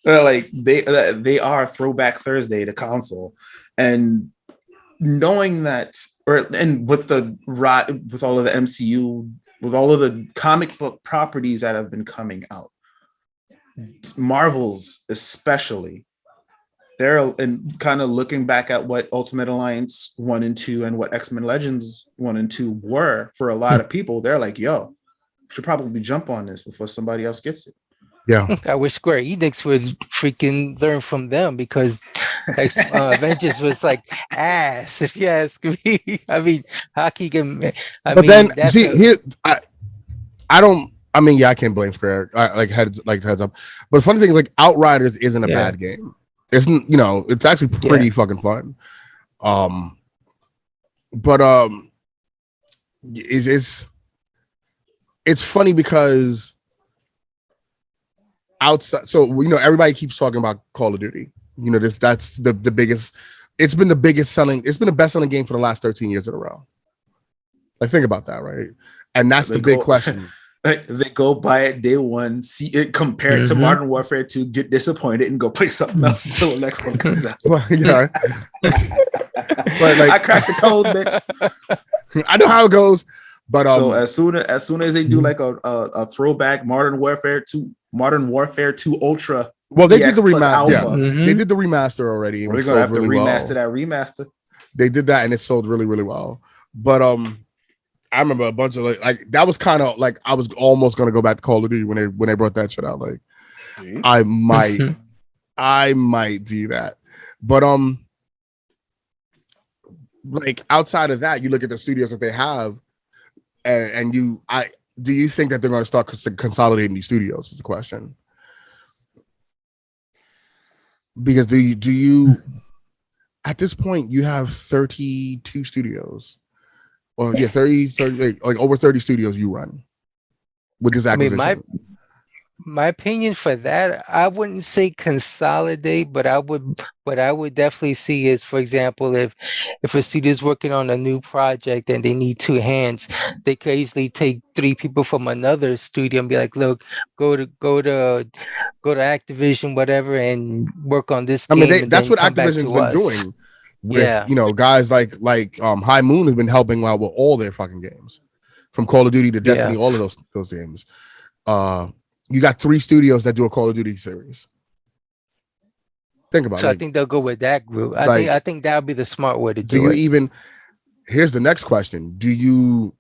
Like they are Throwback Thursday to console, and knowing that, and with all of the MCU, with all of the comic book properties that have been coming out, Marvel's especially, they're kind of looking back at what Ultimate Alliance 1 and 2 and what X-Men Legends 1 and 2 were for a lot of people. They're like, yo, should probably jump on this before somebody else gets it. Yeah. I wish Square Enix would freaking learn from them, because Avengers was like ass, if you ask me. I mean, how can you get, then see here, I don't. I mean, yeah, I can't blame Square. Heads up. But the funny thing, like Outriders isn't a bad game. Isn't, it's actually pretty fucking fun. But it's funny because outside, so everybody keeps talking about Call of Duty. That's the biggest. It's been the biggest selling. It's been the best selling game for the last 13 years in a row. Like, think about that, right? And that's the big question. They go buy it day one, see it compared to Modern Warfare 2, get disappointed, and go play something else until the next one comes out. Well, but like, I cracked the code, bitch. I know how it goes, but so as soon as they do like a throwback Modern Warfare 2 Ultra. Well, they did the remaster. Yeah. They did the remaster already. We're gonna have to remaster that remaster. They did that, and it sold really, really well. But I remember a bunch of like that was kind of like I was almost gonna go back to Call of Duty when they brought that shit out. Like, I might do that, but like outside of that, you look at the studios that they have, and do you think that they're going to start consolidating these studios? Is the question. Because do you at this point you have 32 studios. Well, 30 like over 30 studios you run with this acquisition. I mean, my opinion for that, I wouldn't say consolidate, but I would definitely see is, for example, if a studio is working on a new project and they need 2 hands, they could easily take 3 people from another studio and be like, look, go to Activision, whatever, and work on this game. I mean, that's what Activision's been doing. With guys like High Moon has been helping out with all their fucking games, from Call of Duty to Destiny, all of those games. You got 3 studios that do a Call of Duty series. Think about it. So I think they'll go with that group. I think that would be the smart way to do it. Here's the next question: Do you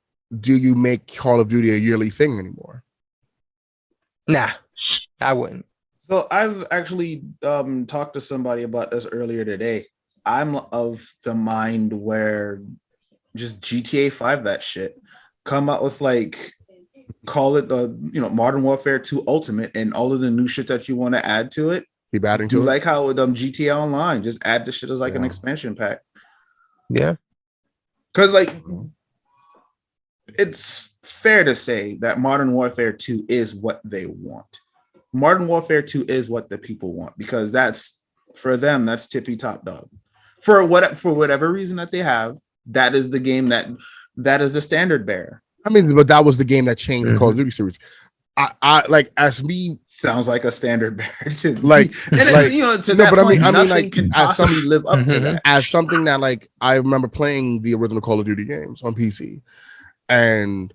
make Call of Duty a yearly thing anymore? Nah, I wouldn't. So I've actually talked to somebody about this earlier today. I'm of the mind where just GTA 5 that shit, come out with like, call it Modern Warfare 2 Ultimate, and all of the new shit that you want to add to it. Keep adding to it. Like how with GTA Online, just add the shit as like an expansion pack. Yeah. Because like it's fair to say that Modern Warfare 2 is what they want. Modern Warfare 2 is what the people want, because that's, for them, that's tippy top dog. For whatever reason that they have, that is the game that is the standard bearer. I mean, but that was the game that changed the Call of Duty series. I like, as me, sounds like a standard bearer to like, can possibly live up to that. As something that, like, I remember playing the original Call of Duty games on PC, and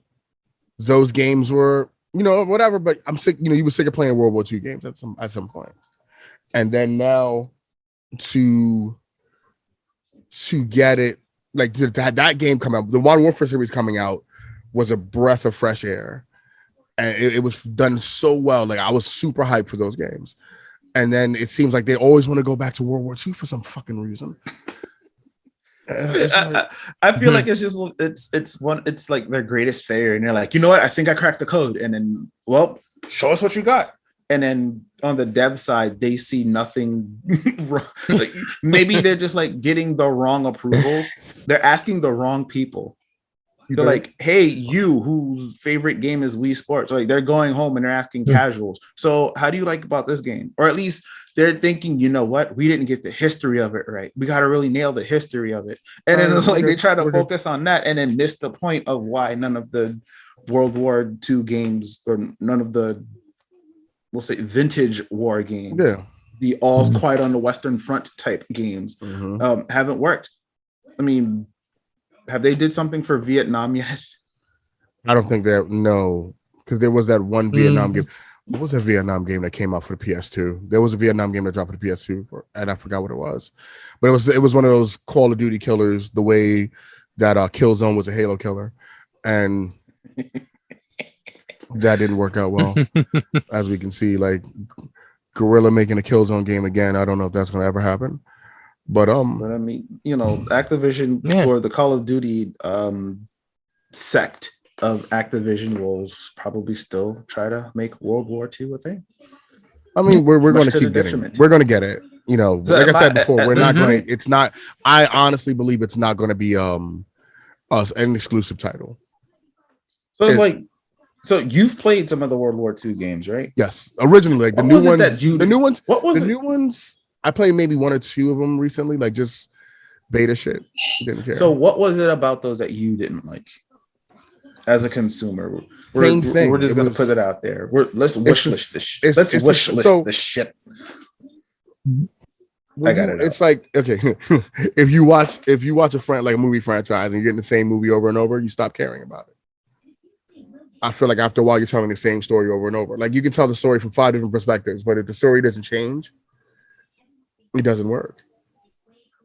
those games were, whatever. But I'm sick. You were sick of playing World War II games at some point, and then now to get it, like, to have that game come out, the Modern Warfare series coming out was a breath of fresh air, and it was done so well. Like, I was super hyped for those games, And then it seems like they always want to go back to World War II for some fucking reason. I feel like it's like their greatest failure, and they're like, you know what? I think I cracked the code, and then, well, show us what you got. And then on the dev side, they see nothing wrong. Like, maybe they're just like getting the wrong approvals. They're asking the wrong people. They're like, hey, you whose favorite game is Wii Sports. Like, they're going home and they're asking casuals. So how do you like about this game? Or at least they're thinking, you know what? We didn't get the history of it right. We got to really nail the history of it. And then it's like they try to focus on that and then miss the point of why none of the World War II games or none of the, we'll say, vintage war games, the All's Quiet on the Western Front type games haven't worked. I mean, have they did something for Vietnam yet? I don't think that, no, because there was that one Vietnam game. What was that Vietnam game that came out for the PS2? There was a Vietnam game that dropped for the PS2, and I forgot what it was. But it was one of those Call of Duty killers, the way that Killzone was a Halo killer. And that didn't work out well. As we can see, like, Guerrilla making a Killzone game again. I don't know if that's going to ever happen. But I mean, you know, Activision or the Call of Duty sect of Activision will probably still try to make World War II a thing. I mean, we're going to keep getting it. We're going to get it. You know, so like I said before, we're not going to. It's not. I honestly believe it's not going to be an exclusive title. So it's like, so you've played some of the World War II games, right? Yes, originally, like the new ones. The new ones. What was the new ones? I played maybe one or two of them recently, like just beta shit. Didn't care. So what was it about those that you didn't like as a consumer? We're just going to put it out there. Let's wish list this shit. Let's wish list this shit. I got it. It's like, okay, if you watch a friend like a movie franchise and you're getting the same movie over and over, you stop caring about it. I feel like after a while you're telling the same story over and over. Like, you can tell the story from 5 different perspectives, but if the story doesn't change, it doesn't work.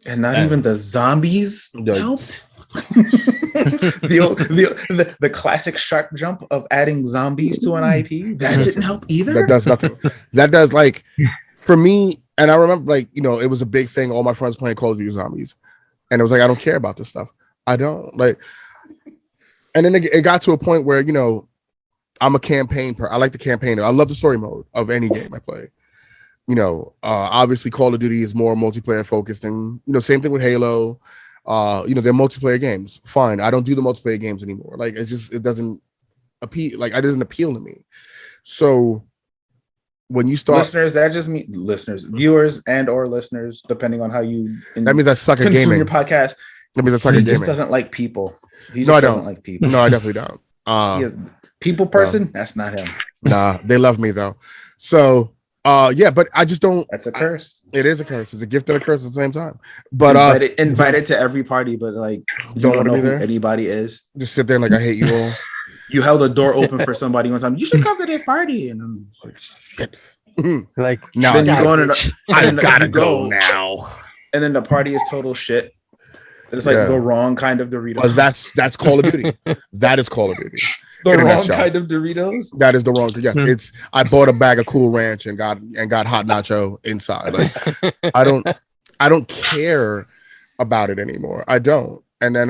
And not even the zombies helped. the classic shark jump of adding zombies to an IP, that didn't help either. That does nothing. That does, like, for me, and I remember, like, you know, it was a big thing. All my friends playing Call of Duty Zombies, and it was like, I don't care about this stuff. I don't like. And then it got to a point where, you know, I'm a campaign I like the campaign. I love the story mode of any game I play. You know, obviously Call of Duty is more multiplayer focused, and, you know, same thing with Halo. You know, they're multiplayer games. Fine. I don't do the multiplayer games anymore. Like, it doesn't appeal. Like, it doesn't appeal to me. So when you start, listeners, that just means viewers and or listeners, depending on how you. That means I suck at gaming. Your podcast. That means I suck at gaming. He just doesn't like people. I don't like people. No, I definitely don't. He is people person. That's not him. Nah, they love me though. So. Yeah, but I just don't. That's a curse. It is a curse. It's a gift and a curse at the same time. But invited to every party, but like you don't know who anybody is. Just sit there and like, I hate you all. You held a door open for somebody one time. You should come to this party, and I'm like, shit. Like, no, then you go in. I gotta go now. And then the party is total shit. It's like the wrong kind of Doritos. Well, that's Call of Duty. That is Call of Duty. The wrong kind of Doritos. That is the wrong. Yes, it's. I bought a bag of Cool Ranch and got hot nacho inside. Like, I don't care about it anymore. I don't. And then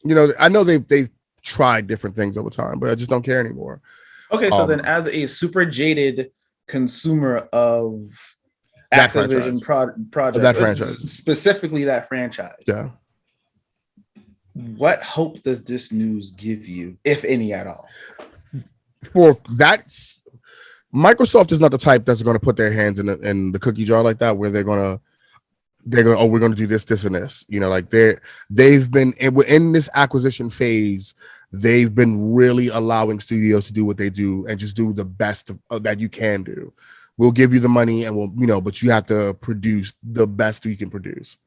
you know, I know they've tried different things over time, but I just don't care anymore. Okay, so then as a super jaded consumer of that Activision project, that franchise, specifically that franchise, yeah. What hope does this news give you, if any at all? For that's Microsoft is not the type that's going to put their hands in the cookie jar like that, where they're going oh, we're going to do this and this. You know, like they've been in this acquisition phase. They've been really allowing studios to do what they do and just do the best that you can do. We'll give you the money and we'll, you know, but you have to produce the best you can produce.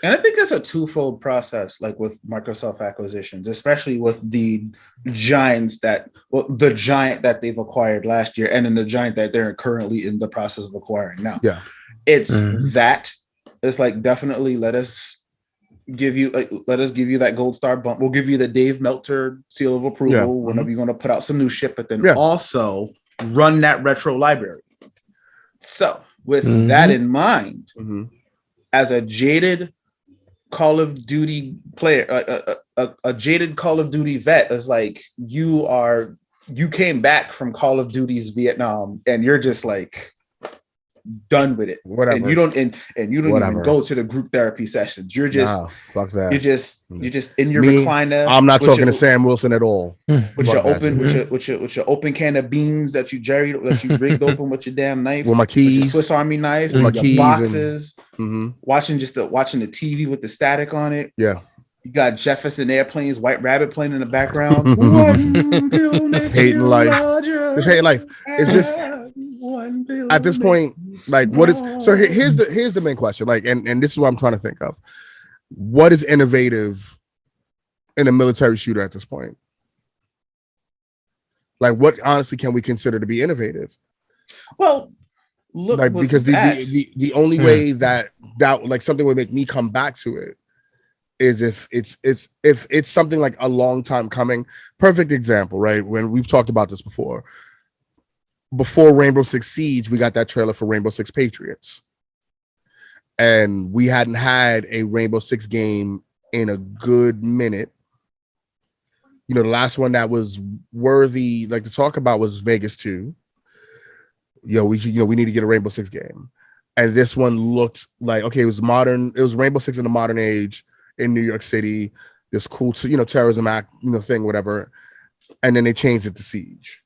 And I think it's a twofold process, like with Microsoft acquisitions, especially with the giants the giant that they've acquired last year, and then the giant that they're currently in the process of acquiring now. Yeah, it's that. It's like, definitely let us give you that gold star bump. We'll give you the Dave Meltzer seal of approval whenever you're going to put out some new shit, but then also run that retro library. So with that in mind, as a jaded Call of Duty player, a jaded Call of Duty vet, is like, you came back from Call of Duty's Vietnam and you're just like done with it. Whatever. And you don't even go to the group therapy sessions. You're just fuck that. You're just in your recliner. I'm not talking to Sam Wilson at all. With your open can of beans that you rigged open with your damn knife. With my keys. With your Swiss Army knife. With my keys. Boxes. Watching the TV with the static on it. Yeah. You got Jefferson Airplanes, White Rabbit playing in the background. Hating life. Just hating life. It's just at this point, like, what is so here's the main question, like, and this is what I'm trying to think of. What is innovative in a military shooter at this point? Like, what honestly can we consider to be innovative? Well, look, like, because the only way that like something would make me come back to it is if it's something like a long time coming. Perfect example, right? When we've talked about this before Rainbow Six Siege, we got that trailer for Rainbow Six Patriots, and we hadn't had a Rainbow Six game in a good minute. You know, the last one that was worthy, like, to talk about was Vegas 2. We need to get a Rainbow Six game, and this one looked like, okay, it was modern. It was Rainbow Six in the modern age in New York City. This cool, terrorism act, thing, whatever, and then they changed it to Siege.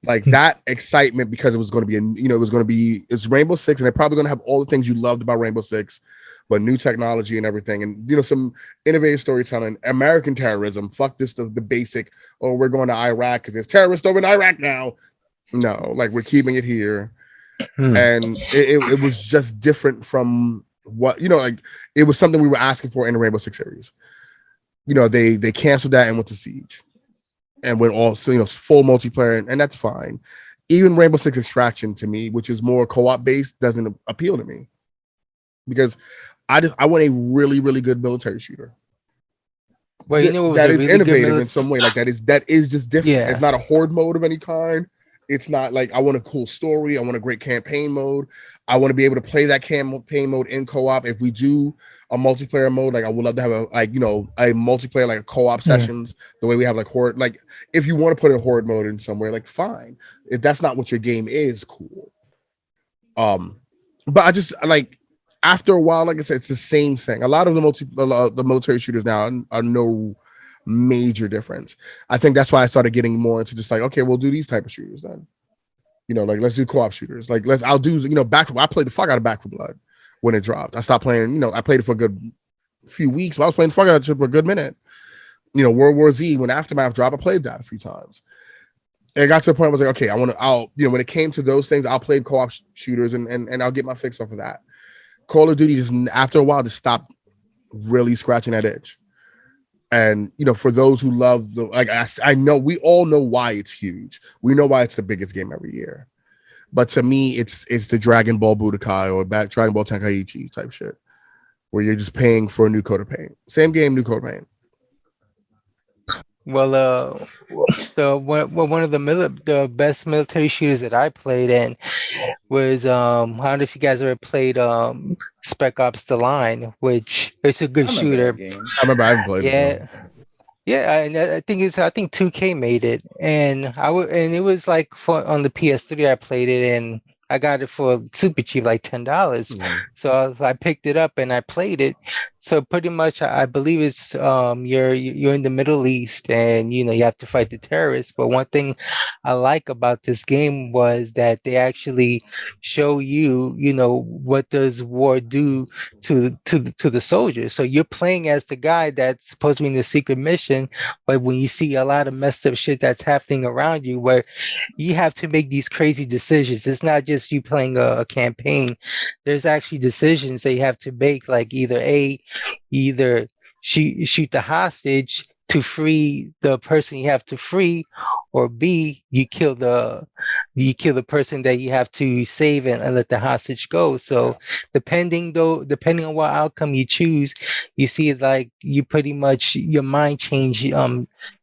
Like, that excitement, because it was going to be it's Rainbow Six, and they're probably going to have all the things you loved about Rainbow Six, but new technology and everything, and some innovative storytelling. American terrorism, fuck this, the basic, we're going to Iraq because there's terrorists over in Iraq now. No, like, we're keeping it here. And it was just different from what, like, it was something we were asking for in the Rainbow Six series. They canceled that and went to Siege. And went all, full multiplayer, and that's fine. Even Rainbow Six Extraction, to me, which is more co-op based, doesn't appeal to me, because I want a really, really good military shooter. Well, that is really innovative in some way. Like, that is just different. Yeah. It's not a horde mode of any kind. It's not like, I want a cool story. I want a great campaign mode. I want to be able to play that campaign mode in co-op. If we do a multiplayer mode, like, I would love to have a multiplayer, like, a co-op sessions, the way we have, like, horde. Like, if you want to put a horde mode in somewhere, like, fine. If that's not what your game is, cool. But I just, like, after a while, like I said, it's the same thing. A lot of the military shooters now are no major difference. I think that's why I started getting more into just like, okay, we'll do these type of shooters then. Like, let's do co-op shooters. Like, I played the fuck out of Back 4 Blood when it dropped. I stopped playing, I played it for a good few weeks, but I was playing the fuck out of it for a good minute. World War Z, when Aftermath dropped, I played that a few times. And it got to the point where I was like, okay, when it came to those things, I'll play co-op shooters and I'll get my fix off of that. Call of Duty just, after a while, just stopped really scratching that itch. And, for those who love I know, we all know why it's huge. We know why it's the biggest game every year. But to me, it's the Dragon Ball Budokai or Dragon Ball Tenkaichi type shit, where you're just paying for a new coat of paint. Same game, new coat of paint. Well, one of the best military shooters that I played in was I don't know if you guys ever played Spec Ops: The Line, which it's a good shooter. I remember I haven't played it. Yeah, and I think 2K made it, and it was like on the PS3 I played it, and I got it for super cheap, like $10. So I picked it up and I played it. So pretty much, I believe it's you're in the Middle East, and you have to fight the terrorists. But one thing I like about this game was that they actually show you, what does war do to the soldiers. So you're playing as the guy that's supposed to be in the secret mission, but when you see a lot of messed up shit that's happening around you, where you have to make these crazy decisions. It's not just you playing a campaign. There's actually decisions that you have to make, like either shoot the hostage to free the person you have to free, or B, you kill the person that you have to save and let the hostage go. So depending on what outcome you choose, you see like you pretty much your mind change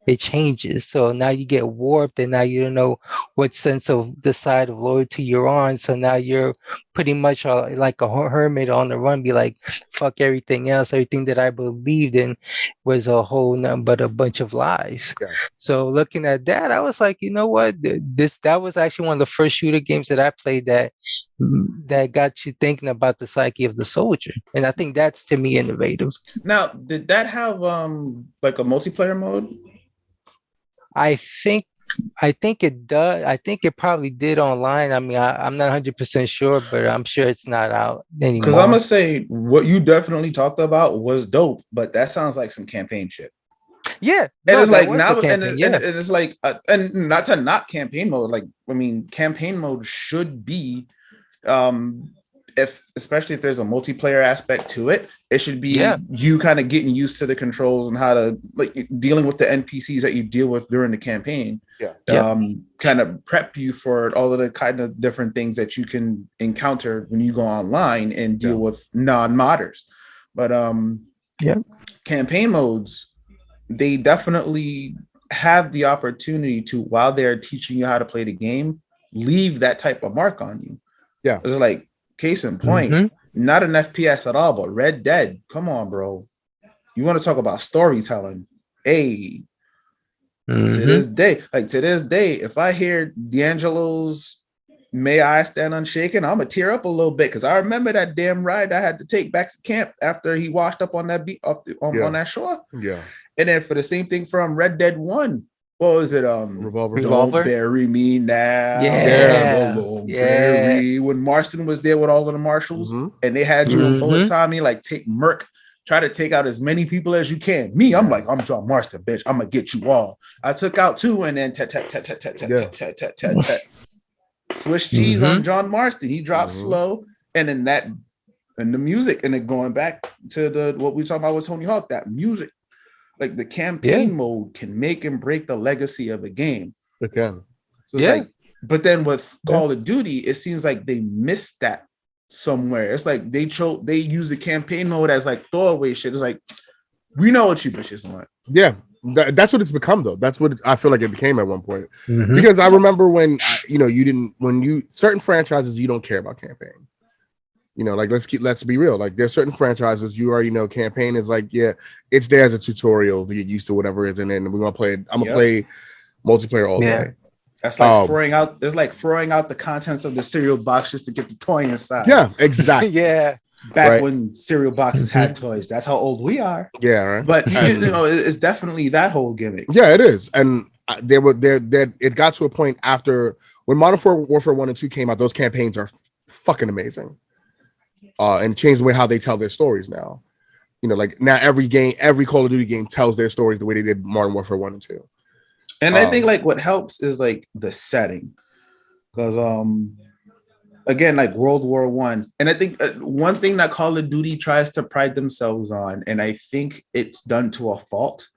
it changes. So now you get warped, and now you don't know what sense of the side of loyalty you're on. So now you're pretty much like a hermit on the run, be like, fuck everything else. Everything that I believed in was a whole but a bunch of lies. Yes. So looking at that, I was like, you know what? That was actually one of the first shooter games that I played that got you thinking about the psyche of the soldier. And I think that's, to me, innovative. Now, did that have like a multiplayer mode? I think it does. I think it probably did online. I mean, I'm not 100% sure, but I'm sure it's not out anymore. Because I'm gonna say what you definitely talked about was dope, but that sounds like some campaign shit. Yeah, and it's like now, and it's like, and not to knock campaign mode. Like, I mean, campaign mode should be, especially if there's a multiplayer aspect to it, it should be you kind of getting used to the controls and how to like dealing with the NPCs that you deal with during the campaign. Kind of prep you for all of the kind of different things that you can encounter when you go online and deal with non-modders. But campaign modes, they definitely have the opportunity to, while they're teaching you how to play the game, leave that type of mark on you. Yeah, it's like case in point, not an FPS at all, but Red Dead. Come on, bro. You want to talk about storytelling? Hey, to this day, if I hear D'Angelo's "May I Stand Unshaken," I'm gonna tear up a little bit because I remember that damn ride I had to take back to camp after he washed up on that beach on that shore. Yeah. And then for the same thing from Red Dead 1, what was it? Revolver. Don't bury me now. Bury. When Marston was there with all of the marshals and they had you in bullet time, like take Merc, try to take out as many people as you can. Me, I'm like, I'm John Marston, bitch. I'm gonna get you all. I took out 2 and then Swiss cheese on John Marston. He dropped slow, and then that and the music, and then going back to the what we talking about with Tony Hawk, that music. Like the campaign mode can make and break the legacy of a game. It can. So it's like, but then with Call of Duty, it seems like they missed that somewhere. It's like they use the campaign mode as like throwaway shit. It's like, we know what you bitches want. Yeah. That's what it's become though. That's what I feel like it became at one point. Because I remember when certain franchises, you don't care about campaign. You know, like let's be real. Like there's certain franchises you already know campaign is like, it's there as a tutorial to get used to whatever it is, and then we're gonna play it. I'm gonna play multiplayer all day. That's like throwing out. It's like throwing out the contents of the cereal box just to get the toy inside. Yeah, exactly. Back when cereal boxes had toys. That's how old we are. Yeah, right. But it's definitely that whole gimmick. Yeah, it is. And it got to a point after when Modern Warfare 1 and 2 came out. Those campaigns are fucking amazing. And change the way how they tell their stories now. You know, like now every Call of Duty game tells their stories the way they did Modern Warfare 1 and 2. And I think like what helps is like the setting. Because again, like World War One. And I think one thing that Call of Duty tries to pride themselves on, and I think it's done to a fault,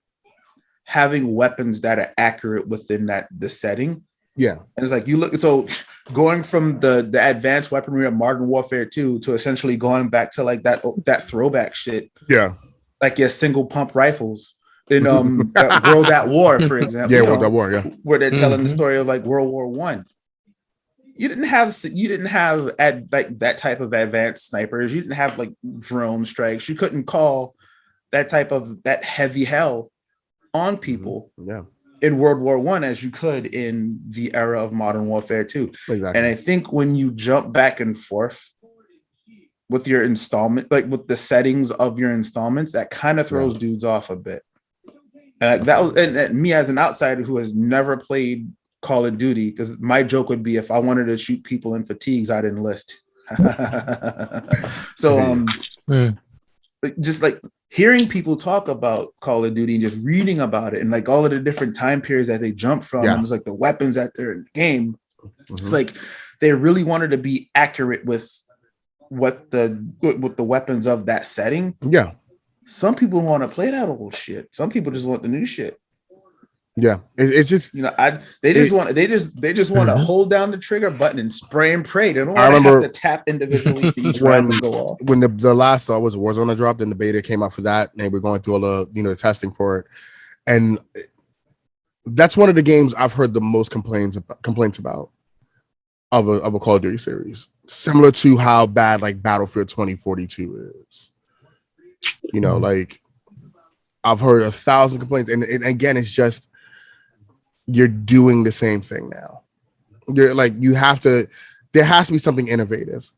having weapons that are accurate within the setting. Yeah. And it's like you look, so going from the advanced weaponry of Modern Warfare 2 to essentially going back to like that throwback shit. Yeah. Like your single pump rifles in World at War, for example. Yeah, World at War, yeah. Where they're telling the story of like World War One. You didn't have like that type of advanced snipers. You didn't have like drone strikes. You couldn't call that heavy hell on people. Yeah. In World War One as you could in the era of Modern Warfare 2. Exactly. And I think when you jump back and forth with your installment, like with the settings of your installments, that kind of throws dudes off a bit. That was and me as an outsider who has never played Call of Duty, because my joke would be if I wanted to shoot people in fatigues, I'd enlist. So just like hearing people talk about Call of Duty and just reading about it and like all of the different time periods that they jump from, and it's like the weapons that they're in the game. It's like they really wanted to be accurate with what the weapons of that setting. Yeah. Some people want to play that old shit. Some people just want the new shit. Yeah, it's just they just want to hold down the trigger button and spray and pray. They don't want to have to tap individually for each round to go off. When the last was Warzone dropped and the beta came out for that, and they were going through all the the testing for it, and that's one of the games I've heard the most complaints about of a Call of Duty series, similar to how bad like Battlefield 2042 is. Like I've heard 1,000 complaints, and again, it's just you're doing the same thing now. You're like there has to be something innovative,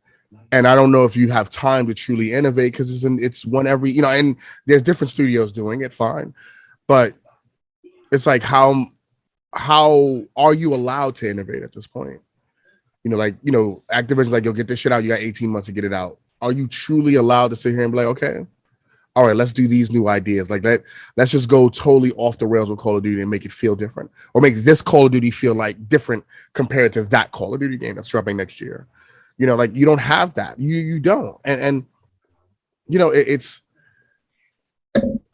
and I don't know if you have time to truly innovate because it's one every and there's different studios doing it, fine, but it's like how are you allowed to innovate at this point? Activision's like, you'll get this shit out. You got 18 months to get it out. Are you truly allowed to sit here and be like, okay, all right, let's do these new ideas. Like let's just go totally off the rails with Call of Duty and make it feel different, or make this Call of Duty feel like different compared to that Call of Duty game that's dropping next year. Like you don't have that. You don't. And it's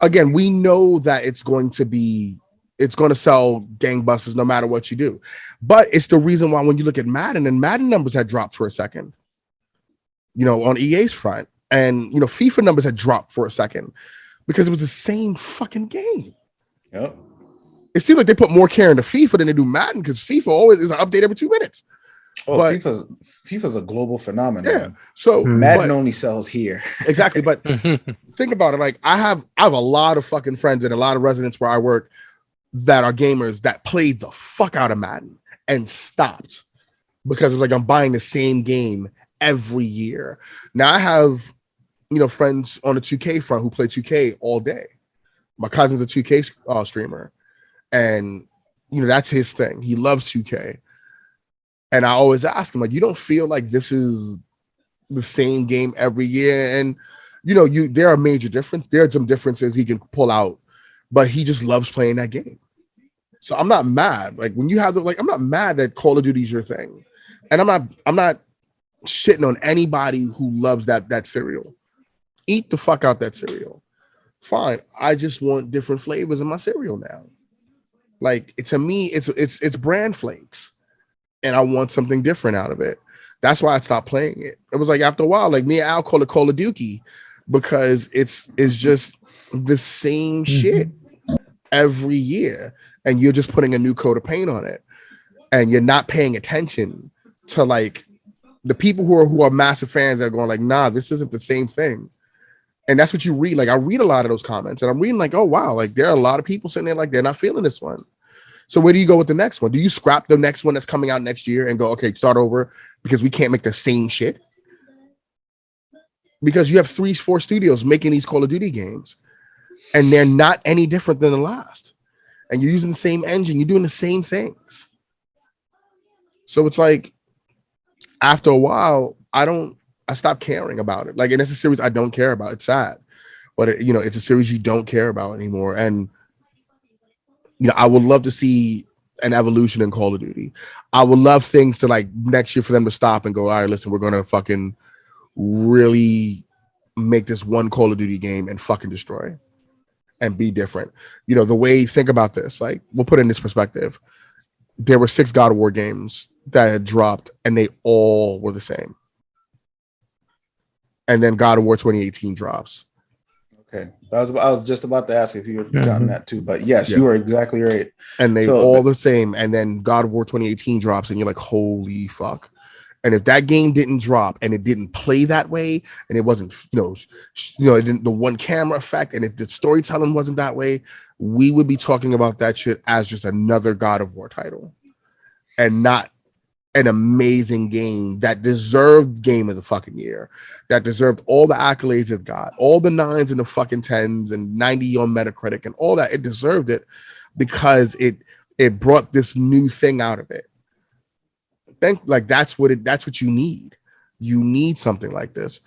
again, we know that it's going to sell gangbusters no matter what you do. But it's the reason why when you look at Madden, and Madden numbers had dropped for a second, on EA's front, and FIFA numbers had dropped for a second because it was the same fucking game. Yep. It seems like they put more care into FIFA than they do Madden, because FIFA always is an update every 2 minutes. Oh, but FIFA's a global phenomenon. Yeah. So Madden only sells here. Exactly. But think about it. Like I have a lot of fucking friends and a lot of residents where I work that are gamers that played the fuck out of Madden and stopped because it's like I'm buying the same game every year. Now I have friends on the 2K front who play 2K all day. My cousin's a 2K streamer, and that's his thing. He loves 2K, and I always ask him, like, you don't feel like this is the same game every year? And there are major differences. There are some differences he can pull out, but he just loves playing that game. So I'm not mad. Like when you have I'm not mad that Call of Duty is your thing, and I'm not shitting on anybody who loves that cereal. Eat the fuck out that cereal. Fine. I just want different flavors in my cereal now. Like to me, it's brand flakes, and I want something different out of it. That's why I stopped playing it. It was like after a while, like me and Al call it Call of Duty because it's just the same shit every year, and you're just putting a new coat of paint on it, and you're not paying attention to like the people who are massive fans that are going like, nah, this isn't the same thing. And that's what you read. Like I read a lot of those comments, and I'm reading like, oh wow, like there are a lot of people sitting there like they're not feeling this one. So where do you go with the next one? Do you scrap the next one that's coming out next year and go, okay, start over because we can't make the same shit? Because you have 3-4 studios making these Call of Duty games, and they're not any different than the last. And you're using the same engine, you're doing the same things. So it's like after a while, I stopped caring about it. Like, and it's a series I don't care about. It's sad, but it's a series you don't care about anymore. And I would love to see an evolution in Call of Duty. I would love things to like next year for them to stop and go, all right, listen, we're gonna fucking really make this one Call of Duty game and fucking destroy and be different. The way, think about this, like we'll put it in this perspective. There were 6 God of War games that had dropped, and they all were the same. And then God of War 2018 drops. Okay. I was just about to ask if you had gotten that too, but yes, you are exactly right. And they all the same. And then God of War 2018 drops, and you're like, holy fuck. And if that game didn't drop and it didn't play that way, and it wasn't, it didn't, the one camera effect, and if the storytelling wasn't that way, we would be talking about that shit as just another God of War title, and not an amazing game that deserved game of the fucking year, that deserved all the accolades it got, all the 9s and the fucking 10s and 90 on Metacritic and all that. It deserved it because it brought this new thing out of it. That's what you need. You need something like this.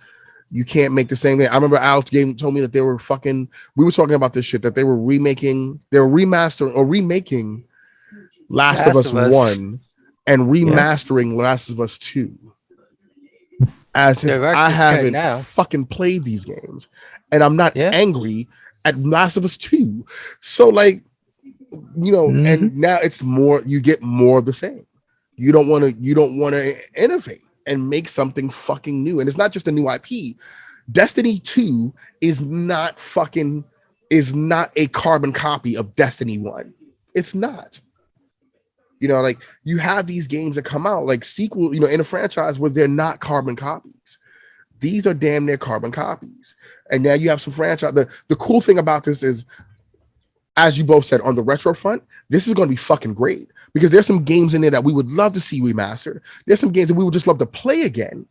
You can't make the same thing. I remember Alex told me that we were talking about this shit, that they were remastering or remaking Last of Us 1 and remastering Last of Us 2. As if I haven't fucking played these games, and I'm not angry at Last of Us 2. So like, and now it's more. You get more of the same. You don't want to innovate and make something fucking new. And it's not just a new IP. Destiny 2 is not a carbon copy of Destiny 1. It's not. Like you have these games that come out like sequel, in a franchise where they're not carbon copies. These are damn near carbon copies. And now you have some franchise. The cool thing about this is, as you both said, on the retro front, this is going to be fucking great because there's some games in there that we would love to see remastered. There's some games that we would just love to play again.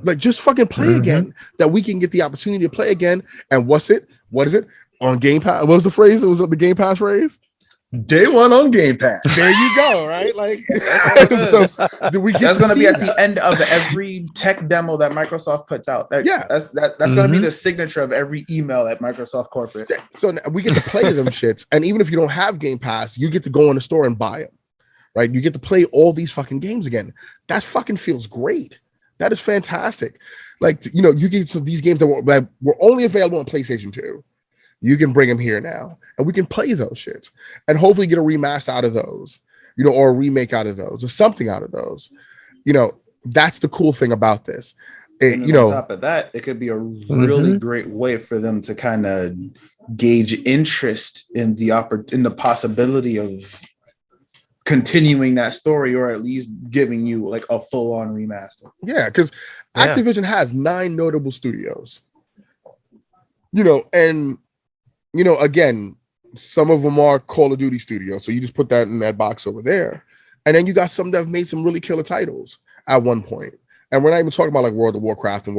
Like just fucking play again, that we can get the opportunity to play again. And what is it on Game Pass? What was the phrase? It was the Game Pass phrase. Day one on Game Pass. There you go. Right? Like, so do we get that's going to be at the end of every tech demo that Microsoft puts out. That's going to be the signature of every email at Microsoft corporate. So we get to play them shits, and even if you don't have Game Pass, you get to go in the store and buy them. Right? You get to play all these fucking games again. That fucking feels great. That is fantastic. Like, you get some of these games that were only available on PlayStation 2. You can bring them here now, and we can play those shits, and hopefully get a remaster out of those, or a remake out of those, or something out of those. That's the cool thing about this. On top of that, it could be a really great way for them to kind of gauge interest in the possibility of continuing that story, or at least giving you like a full-on remaster. Yeah, because Activision has 9 notable studios. And again, some of them are Call of Duty studios, so you just put that in that box over there. And then you got some that have made some really killer titles at one point. And we're not even talking about like World of Warcraft and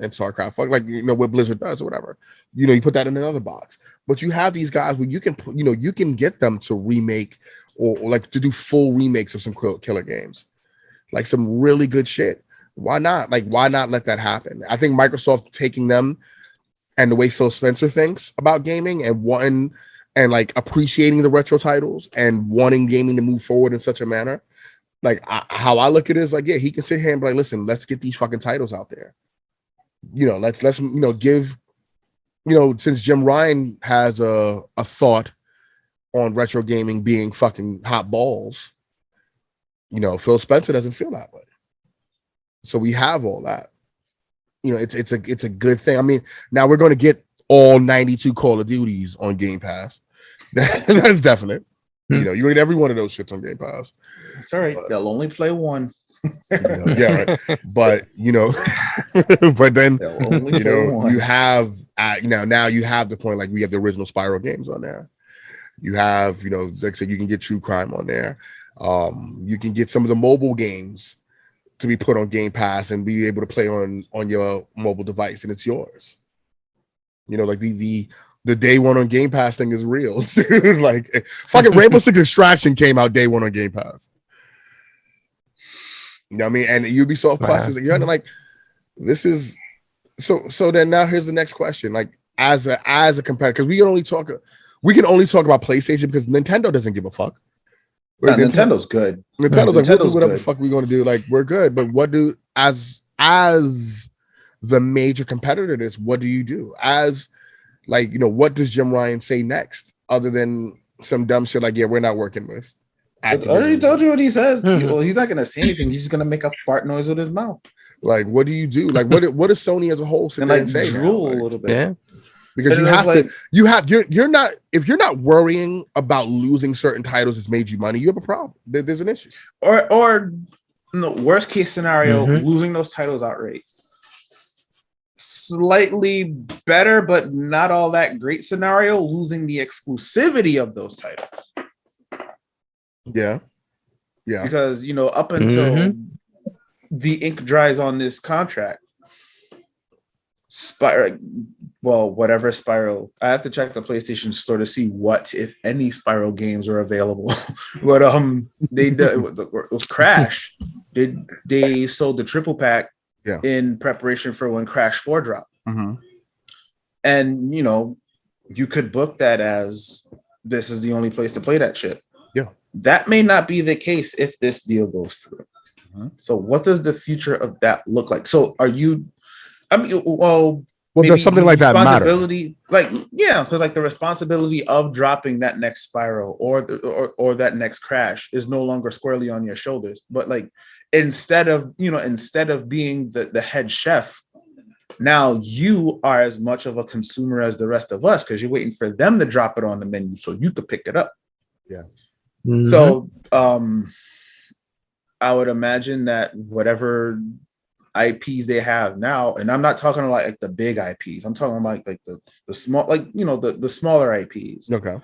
StarCraft, like what Blizzard does or whatever. You put that in another box. But you have these guys where you can put, you can get them to remake or like to do full remakes of some killer games, like some really good shit. Why not? Like, why not let that happen? I think Microsoft taking them and the way Phil Spencer thinks about gaming and like appreciating the retro titles and wanting gaming to move forward in such a manner. Like how I look at it is like, yeah, he can sit here and be like, listen, let's get these fucking titles out there. Let's give, since Jim Ryan has a thought on retro gaming being fucking hot balls, Phil Spencer doesn't feel that way. So we have all that. It's a good thing. I mean, now we're going to get all 92 Call of Duties on Game Pass. That's definite. You get every one of those shits on Game Pass. That's all right. They'll only play one. Yeah, right. But but then you have now you have the point, like we have the original Spyro games on there. You have like I said, you can get True Crime on there. You can get some of the mobile games to be put on Game Pass and be able to play on your mobile device, and it's yours. Like the day one on Game Pass thing is real. Like fucking Rainbow Six Extraction came out day one on Game Pass. I mean? And Ubisoft Plus is like, this is so then now here's the next question. Like as a competitor, because we can only talk about PlayStation because Nintendo doesn't give a fuck. Yeah, Nintendo's good. Nintendo's like, we'll do whatever the fuck we're going to do. Like, we're good. But what do, as the major competitor to this, what do you do? As, like, what does Jim Ryan say next? Other than some dumb shit like, yeah, we're not working with Activision. I already told you what he says. Well, he's not going to say anything. He's just going to make a fart noise with his mouth. Like, what do you do? Like, what does Sony as a whole sit there and say drool a little bit? Yeah. Because you're not, if you're not worrying about losing certain titles that's made you money, you have a problem. There's an issue. Or no, worst case scenario, losing those titles outright. Slightly better, but not all that great scenario, losing the exclusivity of those titles. Yeah. Because up until the ink dries on this contract, whatever Spyro, I have to check the PlayStation Store to see what, if any, Spyro games are available. But it was Crash. They sold the triple pack in preparation for when Crash 4 dropped. And you could book that as this is the only place to play that shit. Yeah, that may not be the case if this deal goes through. So what does the future of that look like? So are you? I mean, well, Well, does something like that matter? Because like the responsibility of dropping that next spiral or that next crash is no longer squarely on your shoulders. But like instead of being the head chef, now you are as much of a consumer as the rest of us because you're waiting for them to drop it on the menu so you could pick it up. Yeah. Mhm. So I would imagine that whatever IPs they have now, and I'm not talking about like the big IPs, I'm talking about like the small, like the smaller IPs. Okay.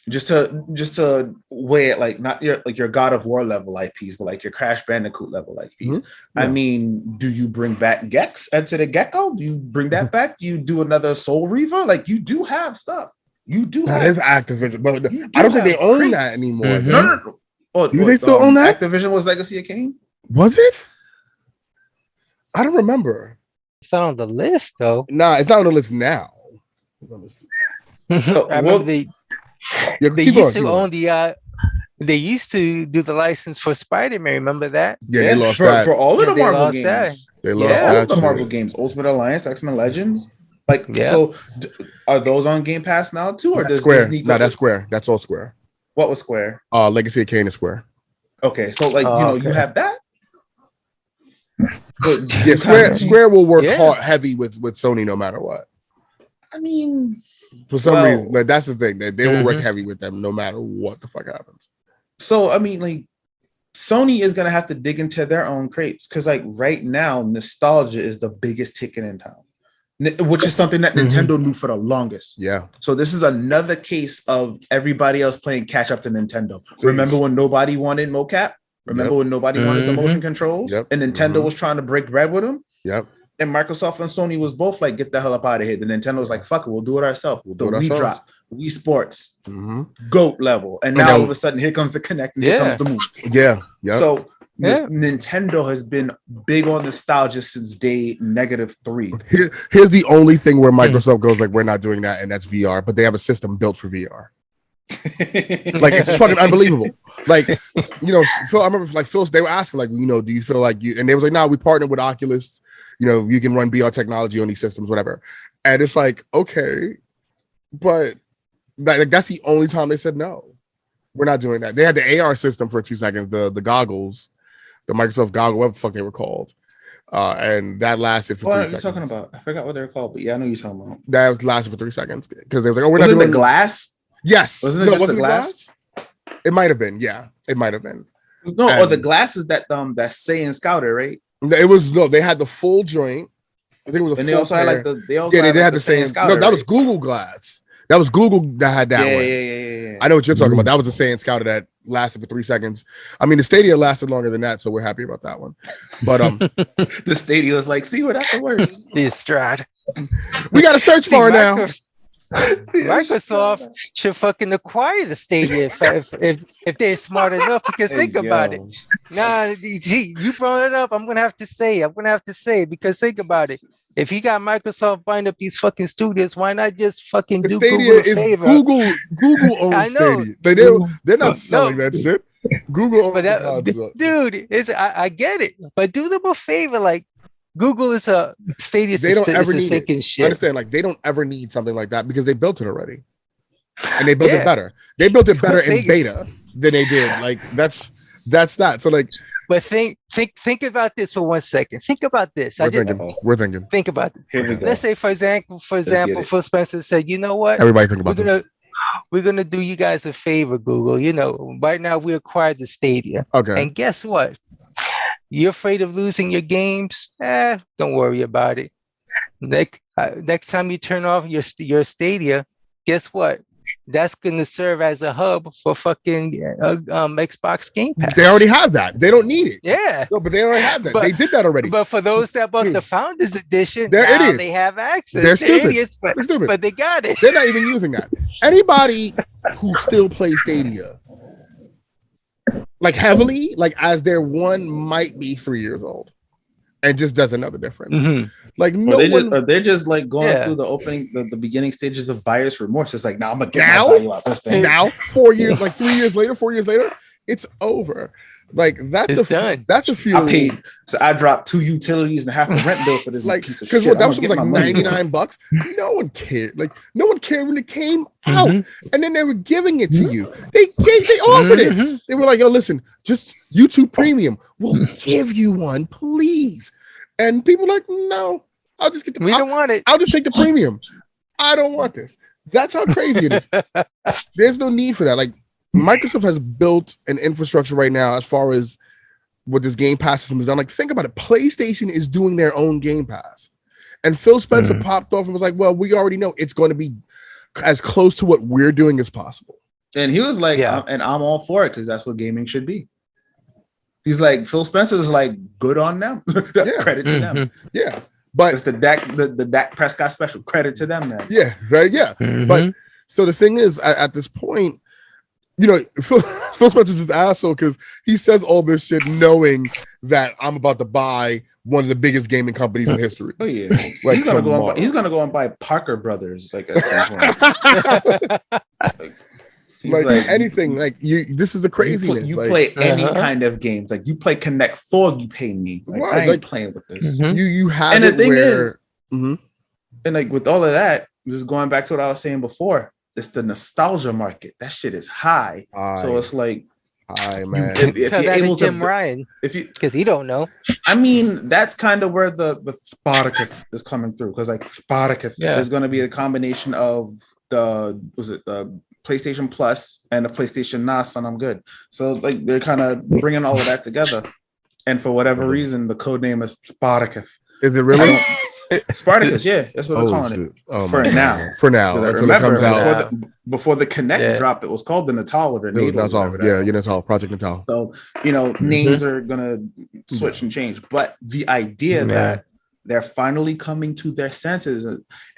Just to weigh it, like not your God of War level IPs, but like your Crash Bandicoot level IPs. Mm-hmm. Yeah. I mean, do you bring back Gex into the Gecko? Do you bring that back? Do you do another Soul Reaver? Like you do have stuff. You do that have is Activision, but I don't think they own that anymore. Mm-hmm. No. Oh, do they still own that? Activision was Legacy of Kain? Was it? I don't remember. It's not on the list though. Nah, it's not on the list now. So, I remember they used to own the they used to do the license for Spider-Man. Remember that? Yeah, they lost that for all of the Marvel games. That. They lost all that of the shit. Marvel games, Ultimate Alliance, X-Men Legends. Like, so are those on Game Pass now too, or does Square? Disney? No, that's Square. That's all Square. What was Square? Legacy of Kain is Square. Okay, so like you have that. But yeah, Square will work heavy with Sony no matter what. I mean, for some reason, like, that's the thing, that they will work heavy with them no matter what the fuck happens. So I mean, like, Sony is gonna have to dig into their own crates because, like, right now, nostalgia is the biggest ticket in town, which is something that Nintendo knew for the longest. Yeah. So this is another case of everybody else playing catch up to Nintendo. Remember when nobody wanted mocap? Remember when nobody wanted the motion controls? Yep. And Nintendo was trying to break bread with them? Yep. And Microsoft and Sony was both like, get the hell up out of here. The Nintendo was like, fuck it, we'll do it ourselves. We'll do it ourselves. Wii Drop, Wii Sports, GOAT level. And now all of a sudden, here comes the Kinect, and here comes the Move. Yeah. Yeah. So Nintendo has been big on nostalgia since day -3. Here's the only thing where Microsoft goes like, we're not doing that, and that's VR, but they have a system built for VR. Like, it's fucking unbelievable. Like, Phil, I remember like Phil, they were asking like, do you feel like you, and they was like, no, we partnered with Oculus, you can run VR technology on these systems, whatever. And it's like, okay, but that's the only time they said no, we're not doing that. They had the AR system for 2 seconds, the goggles, the Microsoft goggle, whatever the fuck they were called, and that lasted for 3 seconds. What are you talking about? I forgot what they're called, but yeah, I know you're talking about. That lasted for 3 seconds because they were like, oh, we're not doing the glass. Yes. Wasn't it just the glass? It might have been. Yeah, it might have been. No, or the glass is that Saiyan Scouter, right? It was they had the full joint. I think it was a and full they also pair. had like they had the Saiyan Scouter. No, that was Google Glass. That was Google that had that one. Yeah. I know what you're talking about. That was the Saiyan Scouter that lasted for 3 seconds. I mean, the Stadia lasted longer than that, so we're happy about that one. But the Stadia was like, see what that works. The Strad. We got to search for it now. Microsoft should fucking acquire the Stadia if they're smart enough. Because think about it. Nah, you brought it up. I'm gonna have to say because think about it. If you got Microsoft buying up these fucking studios, why not just fucking do Stadia Google a favor? Google owns Stadia. They're not selling that shit. Google owns dude. I get it, but do them a favor, like. Google is a Stadia. They don't ever need it. Shit. I understand, like they don't ever need something like that because they built it already, and they built it better. They built it better in beta than they did. Like that's that. So like, but think about this for 1 second. Think about this. We're thinking. Think about this. Let's say, for example, Phil Spencer said, "You know what? Everybody think about this. We're gonna do you guys a favor, Google. Right now we acquired the Stadia. Okay, and guess what? You're afraid of losing your games? Don't worry about it. Next time you turn off your Stadia, guess what? That's going to serve as a hub for fucking Xbox Game Pass. They already have that. They don't need it. Yeah. No, but they already have that. They did that already. But for those that bought the Founders Edition, they're idiots. They have access. They're stupid. Idiots, they're stupid. But they got it. They're not even using that. Anybody who still plays Stadia, like heavily, like as their one, might be 3 years old and just doesn't know the difference. Like they're just like going through the beginning stages of buyer's remorse. It's like, now I'm gonna get my value out this thing. Now 4 years, like 3 years later, 4 years later, it's over. Like that's a few. I dropped 2 utilities and half a rent bill for this piece of shit. Because that was like $99. No one cared. Like no one cared when it came out, and then they were giving it to you. They offered it. They were like, "Yo, listen, just YouTube Premium. We'll give you one, please." And people were like, "No, I'll just get the. We don't want it. I'll just take the premium. I don't want this." That's how crazy it is. There's no need for that. Like Microsoft has built an infrastructure right now as far as what this Game Pass system is done. Like, think about it. PlayStation is doing their own Game Pass. And Phil Spencer popped off and was like, well, we already know it's going to be as close to what we're doing as possible. And he was like, and I'm all for it because that's what gaming should be. He's like, Phil Spencer is like, good on them. Credit to them. Yeah. But it's the Dak Prescott special. Credit to them, man. Yeah, right. Yeah. But so the thing is, at this point, you know, Phil Spencer's an asshole because he says all this shit knowing that I'm about to buy one of the biggest gaming companies in history. Oh yeah, like he's gonna go and buy Parker Brothers like at some point. like anything, like this is the craziness. You play any kind of games, like you play Connect 4, you pay me. Like, I ain't playing with this. You have, and the thing is, and like with all of that, just going back to what I was saying before. It's the nostalgia market. That shit is high. So it's like, man. If you're able to, Jim Ryan, because he don't know. I mean, that's kind of where the Spartacus is coming through. Because like Spartacus is going to be a combination of the PlayStation Plus and the PlayStation NAS, and I'm good. So like they're kind of bringing all of that together. And for whatever reason, the code name is Spartacus. Is it really? Spartacus, yeah, that's what we're calling it for now. For now, until it comes out. Before the Connect drop, it was called the Natal or the Natal. Natal, Project Natal. So names are gonna switch and change, but the idea that they're finally coming to their senses,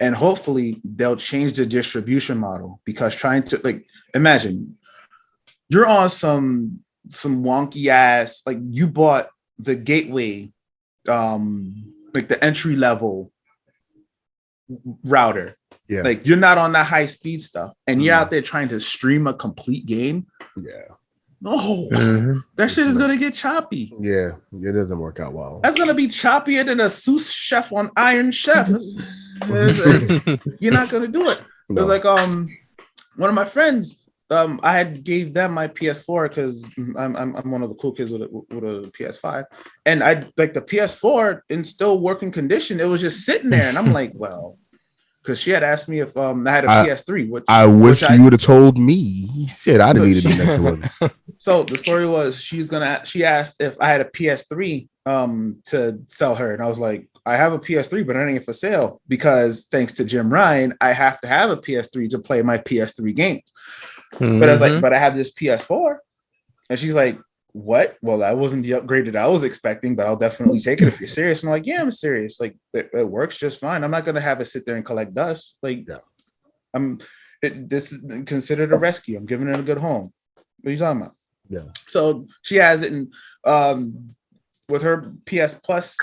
and hopefully they'll change the distribution model, because trying to like imagine you're on some wonky ass, like you bought the gateway, like the entry level router. Yeah. Like you're not on that high speed stuff and you're out there trying to stream a complete game. Yeah. No, that shit is going to get choppy. Yeah. It doesn't work out well. That's going to be choppier than a sous chef on Iron Chef. You're not going to do it. No. It was like, one of my friends, I had gave them my PS4 because I'm one of the cool kids with a PS5, and I like the PS4 in still working condition. It was just sitting there, and I'm like, well, because she had asked me if I had a PS3. I wish you would have told me. Shit, I deleted the next one. So the story was she asked if I had a PS3 to sell her, and I was like, I have a PS3, but it ain't for sale because thanks to Jim Ryan, I have to have a PS3 to play my PS3 games. But I was like, but I have this PS4. And she's like, what? Well, that wasn't the upgrade that I was expecting, but I'll definitely take it if you're serious. And I'm like, yeah, I'm serious. Like, it works just fine. I'm not going to have it sit there and collect dust. Like, this is considered a rescue. I'm giving it a good home. What are you talking about? Yeah. So she has it, and with her PS Plus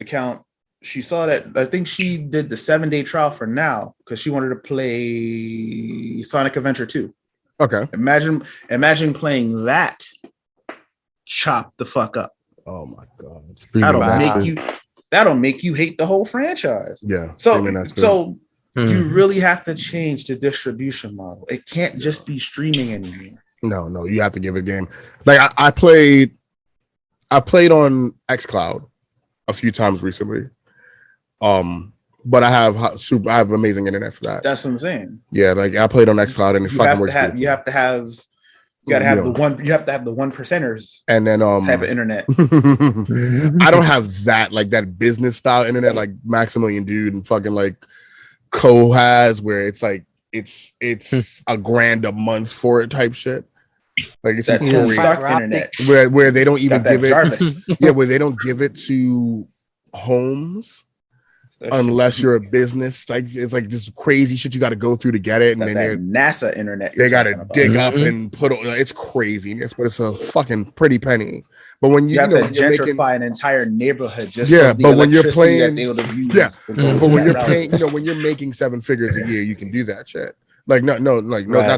account, she saw that I think she did the 7-day trial for now because she wanted to play Sonic Adventure 2. Okay. Imagine playing that. Chop the fuck up. Oh my god. That'll make you hate the whole franchise. Yeah. So you really have to change the distribution model. It can't just be streaming anymore. No, you have to give it a game. Like I played on xCloud a few times recently. But I have amazing internet for that. That's what I'm saying. Yeah, like I played on xCloud and it fucking works. You have to have the 1%ers and then type of internet. I don't have that, like that business style internet like Maximilian Dude and fucking like Co has, where it's like it's $1,000 a month for it type shit. Like it's internet where they don't even give it where they don't give it to homes unless you're a business. Like it's like this crazy shit you got to go through to get it, and then they're NASA internet. They got to dig up and put it. It's craziness, but it's a fucking pretty penny. But when you have to gentrify an entire neighborhood, just but when you're playing, but when you're paying, when you're making 7 figures a year, you can do that shit. Like not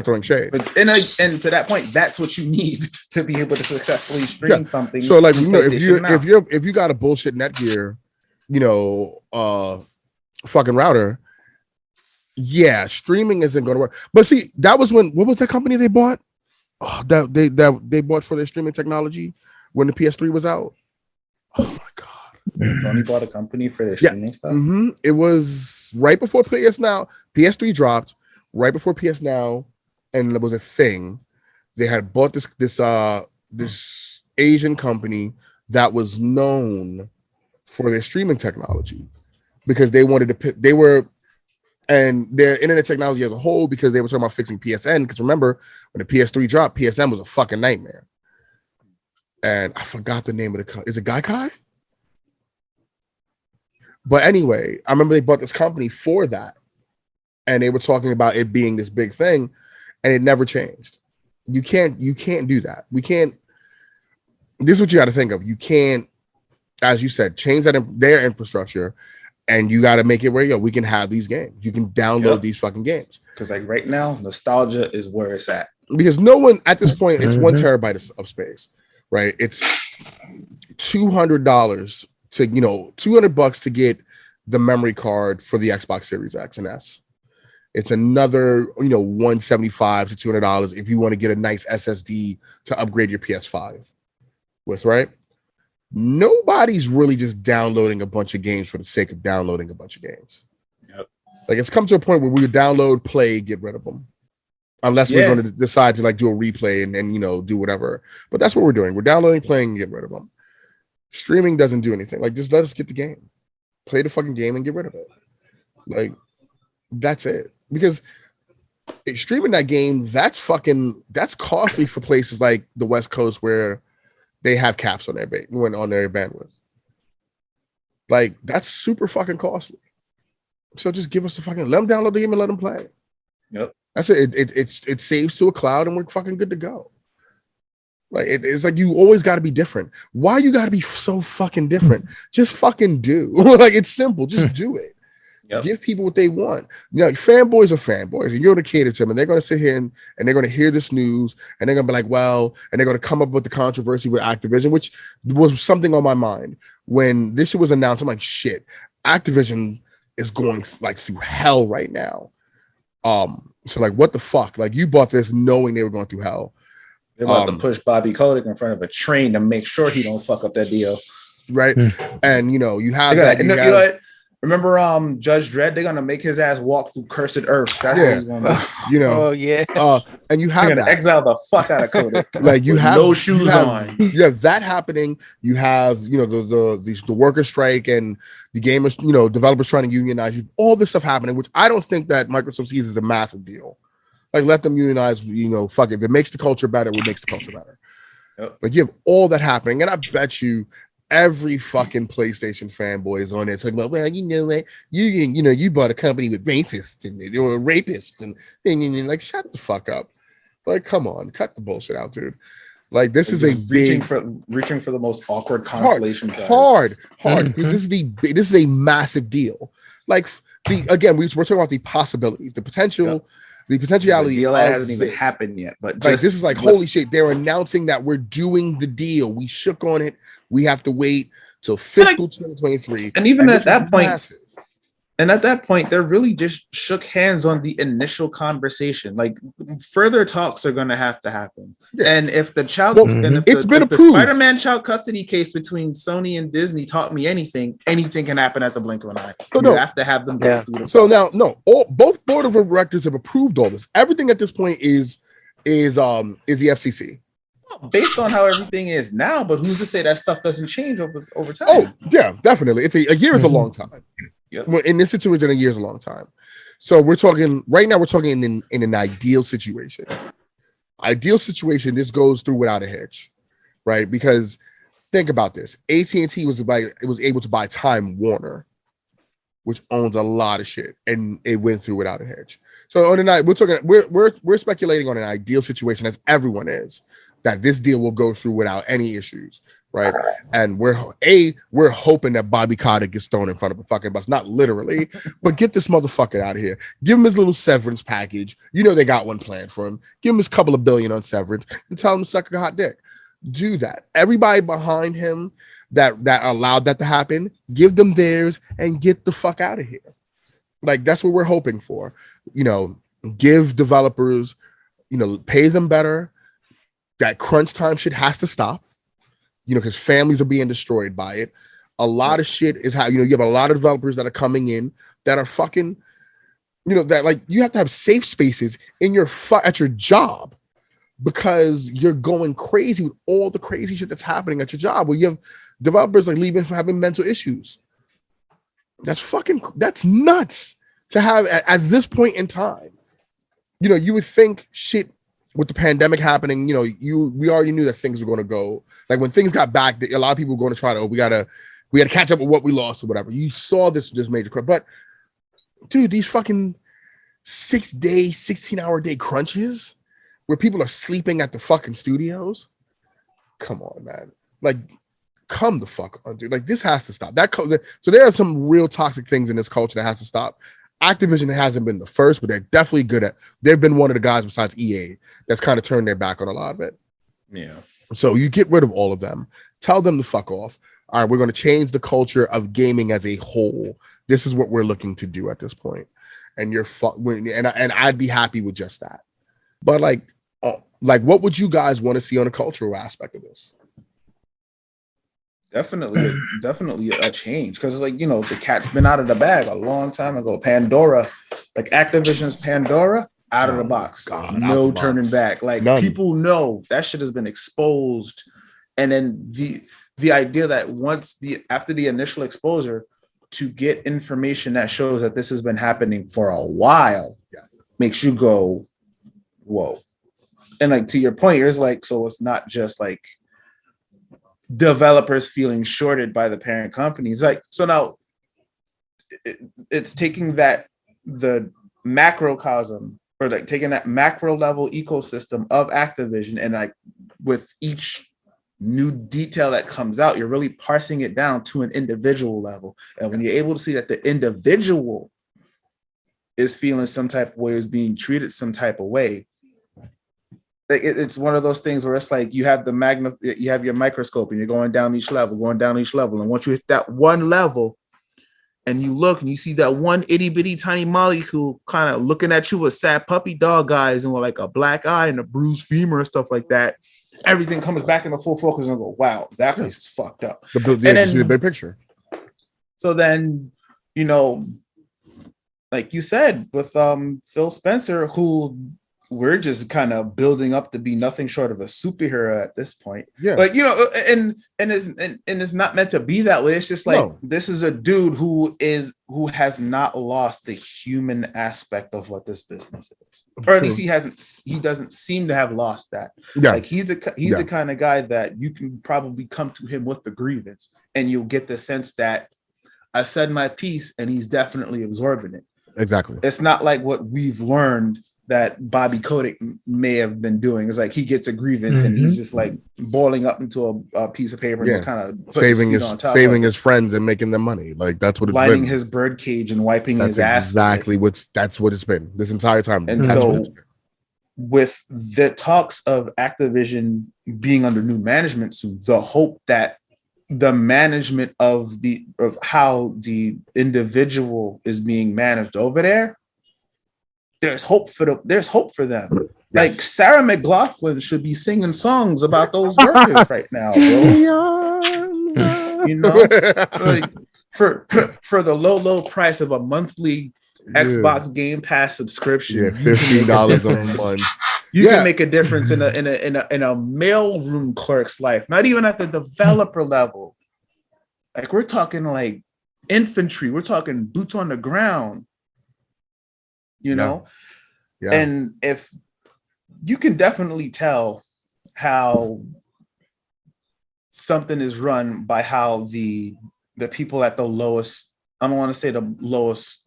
throwing shade. But and to that point, that's what you need to be able to successfully stream something. So like if you got a bullshit Netgear, fucking router, yeah, streaming isn't going to work. But see, that was what was that company they bought? Oh, that they bought for their streaming technology when the PS3 was out. Oh my god. Sony bought a company for their streaming stuff. Mm-hmm. It was right before PS3 dropped, right before PS Now, and it was a thing. They had bought this Asian company that was known for their streaming technology because they wanted to and their internet technology as a whole, because they were talking about fixing PSN. Because remember, when the PS3 dropped, PSN was a fucking nightmare. And I forgot the name of is it Gaikai? But anyway, I remember they bought this company for that. And they were talking about it being this big thing, and it never changed. You can't do that. This is what you got to think of. You can't, as you said, change their infrastructure, and you got to make it where we can have these games. You can download these fucking games. Because like right now, nostalgia is where it's at. Because no one at this point, it's 1 terabyte of space, right? It's $200 to $200 to get the memory card for the Xbox Series X and S. It's another $175 to $200 if you want to get a nice SSD to upgrade your PS5 with, right? Nobody's really just downloading a bunch of games for the sake of downloading a bunch of games. Yep. Like it's come to a point where we would download, play, get rid of them. Unless we're going to decide to like do a replay and do whatever. But that's what we're doing. We're downloading, playing, and getting rid of them. Streaming doesn't do anything. Like just let us get the game. Play the fucking game and get rid of it. Like that's it. Because streaming that game, that's costly for places like the West Coast where they have caps on their bandwidth. Like that's super fucking costly. So just give us let them download the game and let them play. Yep. That's it. It saves to a cloud and we're fucking good to go. Like it's like you always got to be different. Why you got to be so fucking different? Just fucking do. Like it's simple. Just do it. Yep. Give people what they want. Fanboys are fanboys, and you're going to cater to them, and they're going to sit here and they're going to hear this news, and they're going to be like, well, and they're going to come up with the controversy with Activision, which was something on my mind when this was announced. I'm like, shit, Activision is going like through hell right now. So like, what the fuck? Like, you bought this knowing they were going through hell. They're about to push Bobby Kotick in front of a train to make sure he don't fuck up that deal, right? And you have that. Remember Judge Dredd? They're gonna make his ass walk through cursed earth. That's what he's gonna do. Oh yeah. And you have they're gonna exile the fuck out of Kotick. Like you have no shoes on. You have that happening. You have the worker strike and the gamers, developers trying to unionize. You all this stuff happening, which I don't think that Microsoft sees as a massive deal. Like let them unionize. Fuck it. If it makes the culture better, it makes the culture better. Yep. Like you have all that happening, and I bet you every fucking PlayStation fanboy is on there talking about, well, what, you bought a company with racists and or rapists and like shut the fuck up. Like, come on, cut the bullshit out, dude. Like this is reaching for the most awkward constellation. Hard. Because this is a massive deal. Like we're talking about the possibilities, the potential. Yep. The potentiality. The deal that hasn't even happened yet, but like this is like holy shit! They're announcing that we're doing the deal. We shook on it. We have to wait till fiscal 2023. And even at that point, massive. And at that point, they really just shook hands on the initial conversation. Like further talks are going to have to happen. Yeah. And if the the Spider-Man child custody case between Sony and Disney taught me anything can happen at the blink of an eye. You have to have them go through the process. Both board of directors have approved all this. Everything at this point is the FCC. Based on how everything is now, but who's to say that stuff doesn't change over time? Oh yeah, definitely. It's a year is a long time. Yep. In this situation, a year is a long time. So we're talking right now. We're talking in an ideal situation. This goes through without a hitch, right? Because think about this: AT&T was able to buy Time Warner, which owns a lot of shit, and it went through without a hitch. So on the night, we're speculating on an ideal situation, as everyone is, that this deal will go through without any issues. right? And we're hoping that Bobby Kotick gets thrown in front of a fucking bus, not literally, but get this motherfucker out of here. Give him his little severance package. You know they got one planned for him. Give him his couple of billion on severance and tell him to suck a hot dick. Do that. Everybody behind him that allowed that to happen, give them theirs and get the fuck out of here. Like that's what we're hoping for. You know, give developers, you know, pay them better. That crunch time shit has to stop. You know, because families are being destroyed by it. A lot of shit is how, you know, you have a lot of developers that are coming in that are fucking, you know, that like you have to have safe spaces in your at your job because you're going crazy with all the crazy shit that's happening at your job where you have developers like leaving for having mental issues. That's nuts to have at this point in time. You know, you would think shit with the pandemic happening, you know, we already knew that things were going to go like when things got back. A lot of people were going to try to, we gotta catch up with what we lost or whatever. You saw this major crunch, but dude, these fucking 6-day, 16-hour day crunches where people are sleeping at the fucking studios. Come on, man! Like, come the fuck on, dude. Like, this has to stop. So there are some real toxic things in this culture that has to stop. Activision hasn't been the first, but they're definitely they've been one of the guys besides EA that's kind of turned their back on a lot of it. Yeah. So you get rid of all of them. Tell them to fuck off. All right, we're going to change the culture of gaming as a whole. This is what we're looking to do at this point. And and I'd be happy with just that. But like what would you guys want to see on a cultural aspect of this? Definitely a change because, like, you know, the cat's been out of the bag a long time ago. Pandora, like Activision's Pandora, out of the box. God, no turning back. Like, none. People know that shit has been exposed, and then the idea that after the initial exposure, to get information that shows that this has been happening for a while, makes you go, whoa. And like to your point, it's like, so it's not just like developers feeling shorted by the parent companies. Like, so now it's taking the macrocosm, or like taking that macro level ecosystem of Activision, and like with each new detail that comes out, you're really parsing it down to an individual level. And when you're able to see that the individual is feeling some type of way, is being treated some type of way, it's one of those things where it's like you have you have your microscope and you're going down each level. And once you hit that one level and you look and you see that one itty bitty tiny molecule kind of looking at you with sad puppy dog eyes and with like a black eye and a bruised femur and stuff like that, everything comes back into full focus and go, wow, that place is fucked up. And then see the big picture. So then, you know, like you said with Phil Spencer, who we're just kind of building up to be nothing short of a superhero at this point. Yeah. Like, you know, and it's not meant to be that way. It's just like, This is a dude who has not lost the human aspect of what this business is. Or at least he doesn't seem to have lost that. Yeah. Like he's the kind of guy that you can probably come to him with the grievance and you'll get the sense that I've said my piece and he's definitely absorbing it. Exactly. It's not like what we've learned that Bobby Kotick may have been doing. It's like he gets a grievance and he's just like boiling up into a piece of paper and just kind of saving his friends and making them money. Like that's what it's lighting been. his bird cage and wiping his ass. That's what it's been this entire time. And so with the talks of Activision being under new management soon, the hope that the management of how the individual is being managed over there, there's hope for them. Yes. Like Sarah McLachlan should be singing songs about those workers right now, bro. You know, like for the low price of a monthly Xbox Game Pass subscription, $15 a month. You can make a difference in a mailroom clerk's life. Not even at the developer level. Like we're talking like infantry. We're talking boots on the ground. You know, and if you can definitely tell how something is run by how the people at the lowest, I don't want to say the lowest,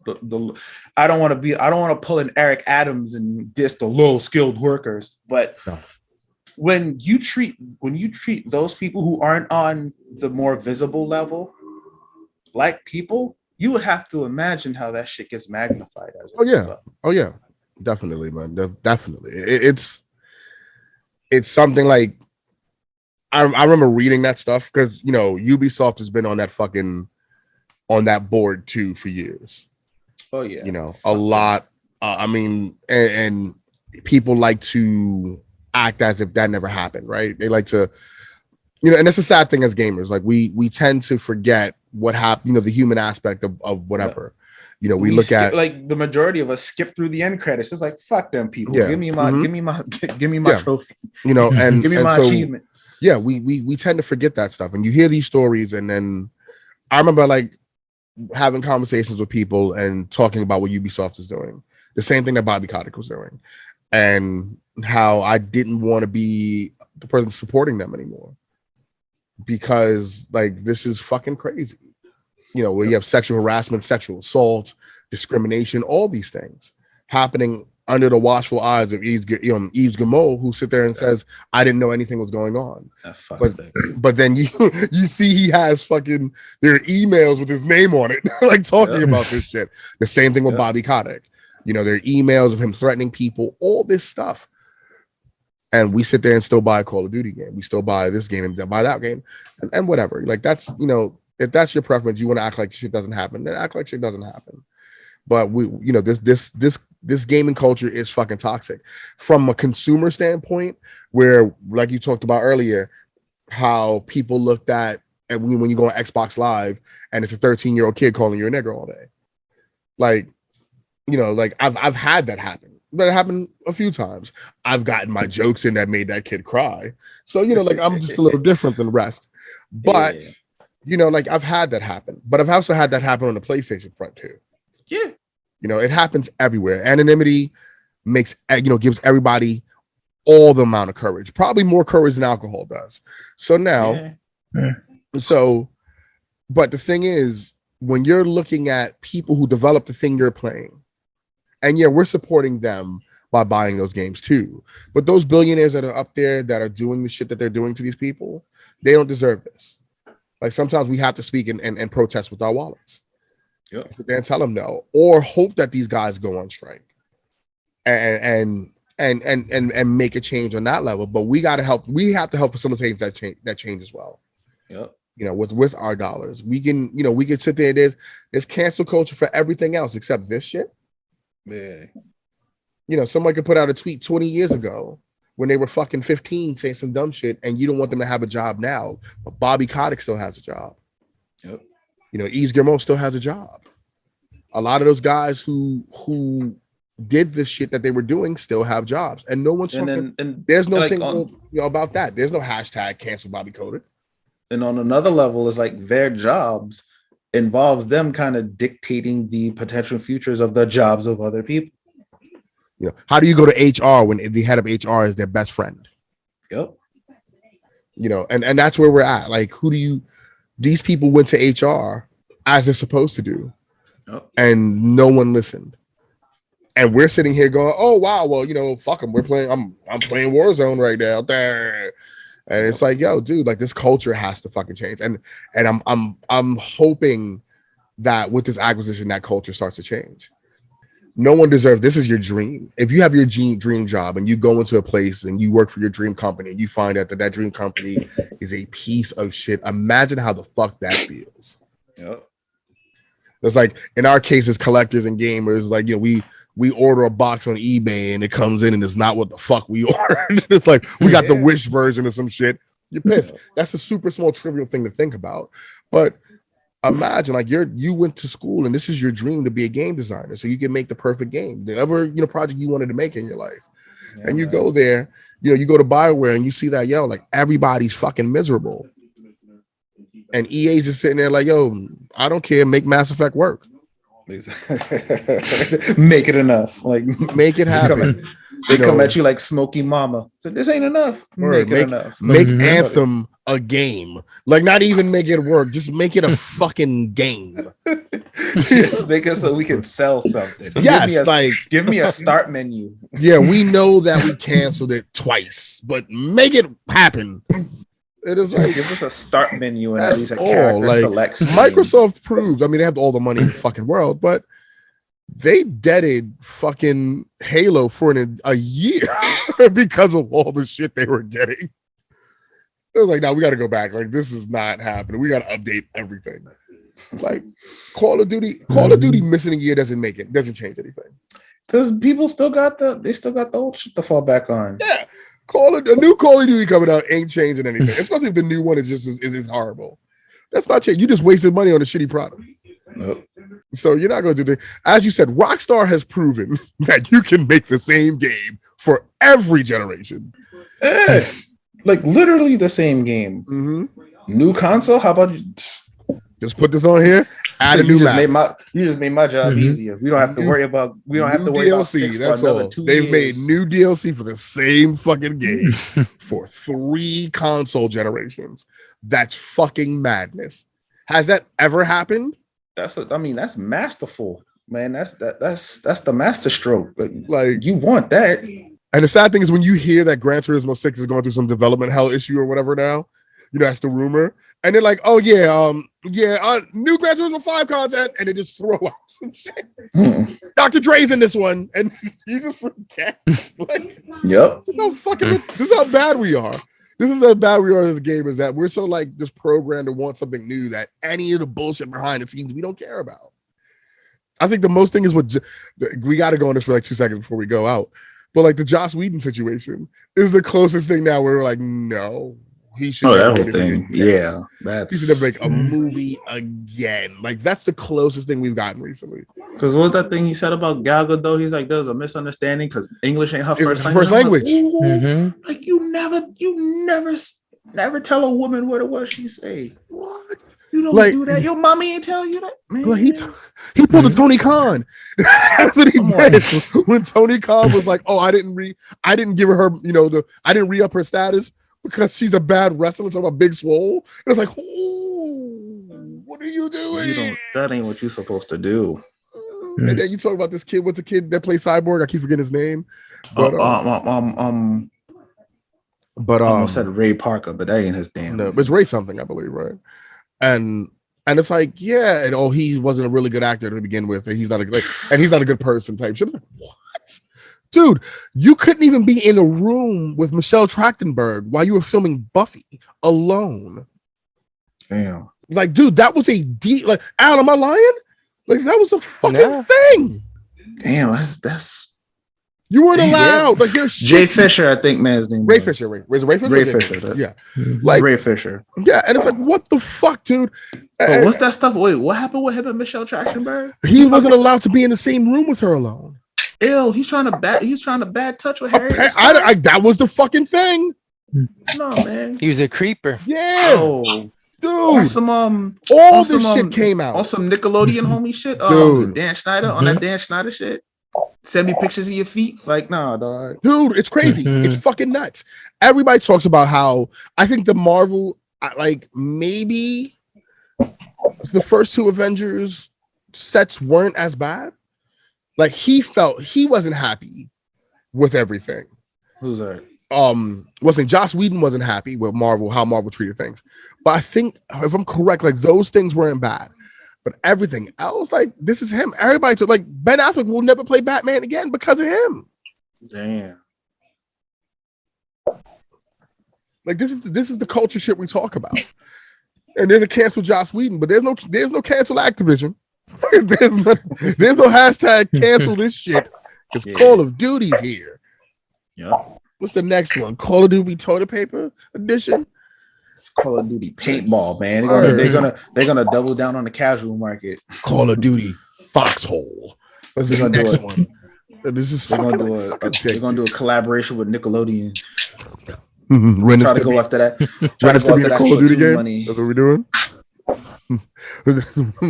I don't want to pull in Eric Adams and diss the low skilled workers, but when you treat those people who aren't on the more visible level like people, you would have to imagine how that shit gets magnified as it goes up. Oh yeah, definitely, man. Definitely, it's something like I remember reading that stuff because Ubisoft has been on that board too for years. Oh yeah, a lot. I mean, and people like to act as if that never happened, right? They like to, and it's a sad thing as gamers. Like we tend to forget what happened, the human aspect of whatever. Yeah. We look at like the majority of us skip through the end credits. It's like fuck them people. Yeah. Give me my trophy. And give me and my achievement. Yeah, we tend to forget that stuff, and you hear these stories, and then I remember like having conversations with people and talking about what Ubisoft is doing, the same thing that Bobby Kotick was doing, and how I didn't want to be the person supporting them anymore because like this is fucking crazy. Where you have sexual harassment, sexual assault, discrimination, all these things happening under the watchful eyes of Yves Guillemot, who sit there and says, "I didn't know anything was going on." But then you see he has fucking their emails with his name on it, like talking about this shit. The same thing with Bobby Kotick. Their emails of him threatening people, all this stuff. And we sit there and still buy a Call of Duty game. We still buy this game and buy that game, and whatever. Like that's if that's your preference, you want to act like shit doesn't happen, then act like shit doesn't happen. But this gaming culture is fucking toxic from a consumer standpoint, where like you talked about earlier, how people looked at and when you go on Xbox Live and it's a 13-year-old kid calling you a nigger all day. Like, like I've had that happen. But it happened a few times. I've gotten my jokes in that made that kid cry. So, like I'm just a little different than the rest. But like I've had that happen. But I've also had that happen on the PlayStation front too. Yeah. It happens everywhere. Anonymity makes, gives everybody all the amount of courage, probably more courage than alcohol does. So now, but the thing is, when you're looking at people who develop the thing you're playing, and yeah, we're supporting them by buying those games too. But those billionaires that are up there that are doing the shit that they're doing to these people, they don't deserve this. Like sometimes we have to speak and protest with our wallets. Yep. Sit there and tell them no, or hope that these guys go on strike, and make a change on that level. But we got to help. We have to help facilitate that change as well. Yep. With our dollars, we can sit there. There's cancel culture for everything else except this shit. Yeah. Somebody could put out a tweet 20 years ago when they were fucking 15 saying some dumb shit, and you don't want them to have a job now. But Bobby Kotick still has a job. Yep. Yves Guillemot still has a job. A lot of those guys who did this shit that they were doing still have jobs, and no one's talking. And there's no thing about that. There's no hashtag cancel Bobby Kotick. And on another level, is like their jobs involves them kind of dictating the potential futures of the jobs of other people. How do you go to HR when the head of HR is their best friend? Yep. And that's where we're at. Like, these people went to HR as they're supposed to do, and no one listened. And we're sitting here going, "Oh wow, well, fuck them. We're playing. I'm playing Warzone right now." And it's like, yo, dude, like this culture has to fucking change. And I'm hoping that with this acquisition, that culture starts to change. No one deserves. This is your dream. If you have your dream job and you go into a place and you work for your dream company and you find out that dream company is a piece of shit, imagine how the fuck that feels. Yep. It's like in our case as collectors and gamers, like we order a box on eBay and it comes in and it's not what the fuck we ordered. It's like we got the Wish version of some shit. You're pissed. That's a super small trivial thing to think about, but imagine like you went to school and this is your dream to be a game designer so you can make the perfect game, whatever project you wanted to make in your life. And you go there, you go to BioWare and you see that like everybody's fucking miserable, and EA's just sitting there like, yo, I don't care, make Mass Effect work. Make it enough, like make it happen. They come at you like Smokey Mama. So this ain't enough. Make it enough. Make Anthem a game. Like, not even make it work. Just make it a fucking game. Just make it so we can sell something. Yes, give me a start menu. Yeah, we know that we canceled it twice, but make it happen. It is like, give us a start menu and at least a all. character Like, select screen. Microsoft proves. I mean, they have all the money in the fucking world, but they deaded fucking Halo for a year because of all the shit they were getting. It was like, no, we got to go back. Like, this is not happening. We got to update everything. Like, Call of Duty missing a year doesn't change anything. Because people still got the old shit to fall back on. Yeah, a new Call of Duty coming out ain't changing anything. Especially if the new one is just is horrible. That's not changing. You just wasted money on a shitty product. Nope. So you're not going to do that. As you said, Rockstar has proven that you can make the same game for every generation. Like literally the same game. Mm-hmm. New console? How about you just put this on here? Add a new map. You just made my job easier. We don't have to worry about. We don't have to worry DLC, about that's all. They've made new DLC for the same fucking game for 3 console generations. That's fucking madness. Has that ever happened? That's masterful, man. That's the master stroke. Like you want that. And the sad thing is when you hear that Gran Turismo 6 is going through some development hell issue or whatever now, that's the rumor. And they're like, oh yeah, new Gran Turismo 5 content, and they just throw out some shit. Dr. Dre's in this one, and you just forget. Like, yep. This is how bad we are. This is how bad we are in this game, is that we're so like just programmed to want something new that any of the bullshit behind the scenes we don't care about. I think the most thing is we got to go on this for like 2 seconds before we go out. But like the Joss Whedon situation is the closest thing now where we're like, no, he should. Oh, that whole thing. Yeah, he should never make a movie again. Like that's the closest thing we've gotten recently. Because what was that thing he said about Gal Gadot? He's like, there's a misunderstanding because English ain't her first language. Like, like you never tell a woman what it was she say. What? You don't do that. Your mommy ain't tell you that. Man, like he pulled a Tony Khan. That's what he did. When Tony Khan was like, "Oh, I didn't give her, I didn't re-up her status because she's a bad wrestler." Talking about Big Swole. And it's like, "Ooh, what are you doing? That ain't what you're supposed to do." And then you talk about this kid. What's the kid that plays Cyborg? I keep forgetting his name. But I almost said Ray Parker, but that ain't his damn. No, it's Ray something, I believe, right? And it's like, yeah, and he wasn't a really good actor to begin with, and he's not a good person type shit. Like, what? Dude, you couldn't even be in a room with Michelle Trachtenberg while you were filming Buffy alone. Damn. Like, dude, that was like, Al, am I lying? Like, that was a fucking thing. Damn, that's you weren't allowed. Like, Jay Fisher, I think man's name. Ray Fisher. Ray Fisher. Ray Fisher. Yeah. Like Ray Fisher. Yeah, and it's like, what the fuck, dude? What's that stuff? Wait, what happened with him and Michelle Trachtenberg? He wasn't allowed to be in the same room with her alone. Ew, he's trying to bad touch with Harry. That was the fucking thing. No, man. He was a creeper. Yeah. Oh. Dude, all this shit came out. On some Nickelodeon homie shit. Dan Schneider on that Dan Schneider shit. Send me pictures of your feet. Like, nah, dog. Dude, it's crazy. It's fucking nuts. Everybody talks about how I think the Marvel, like maybe the first 2 Avengers sets weren't as bad. Like he wasn't happy with everything. Who's that? Wasn't Joss Whedon wasn't happy with Marvel, how Marvel treated things. But I think if I'm correct, like those things weren't bad. But everything else, like this is him. Everybody took like Ben Affleck will never play Batman again because of him. Damn. Like this is the culture shit we talk about. And there's a cancel Joss Whedon, but there's no cancel Activision. there's no hashtag cancel this shit because Call of Duty's here. Yeah. What's the next one? Call of Duty Toilet Paper Edition. It's Call of Duty paintball, man. They're gonna double down on the casual market. Call of Duty Foxhole. What's the next one? They're gonna do a collaboration with Nickelodeon. Try to go after that. Try to go after that Call of Duty game. Money. That's what we're doing.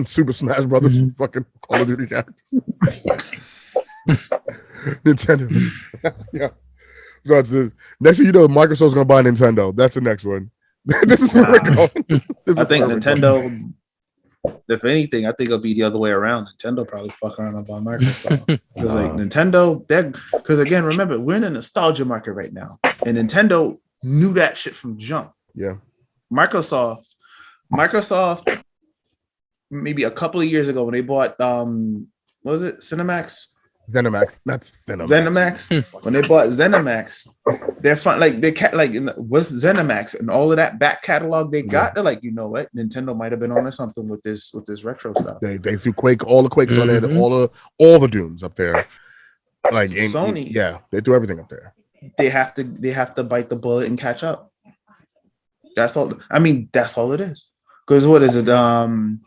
Super Smash Brothers, fucking Call of Duty characters. Nintendo's. Yeah. No, it's the next thing you know, Microsoft's gonna buy Nintendo. That's the next one. This is where we're going. I think Nintendo, if anything, I think it'll be the other way around. Nintendo probably fuck around and buy Microsoft. Because like Nintendo, because again, remember, we're in a nostalgia market right now. And Nintendo knew that shit from jump. Yeah. Microsoft, maybe a couple of years ago when they bought what was it? ZeniMax? That's ZeniMax. When they bought ZeniMax, they're fun. Like with ZeniMax and all of that back catalog they got, they're like, you know what? Nintendo might have been onto something with this retro stuff. They threw all the Quakes on there, all the Dooms up there. Like Sony, they threw everything up there. They have to bite the bullet and catch up. That's all. I mean, that's all it is. Because what is it? The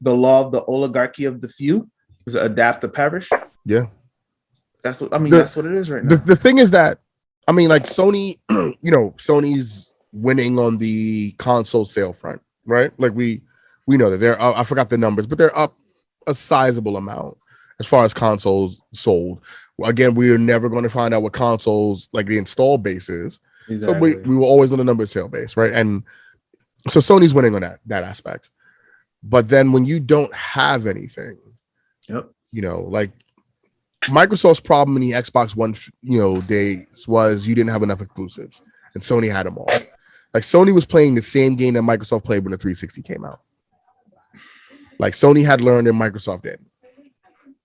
law of the oligarchy of the few is adapt to perish. Yeah, that's what I mean. That's what it is right now. The thing is that I mean, like Sony, Sony's winning on the console sale front, right? Like we know that they're I forgot the numbers, but they're up a sizable amount as far as consoles sold. Again, we are never going to find out what consoles like the install base is. Exactly. So we will always know the number of sale base, right? And so Sony's winning on that aspect. But then when you don't have anything, like Microsoft's problem in the Xbox One, days was you didn't have enough exclusives, and Sony had them all. Like Sony was playing the same game that Microsoft played when the 360 came out. Like Sony had learned and Microsoft did.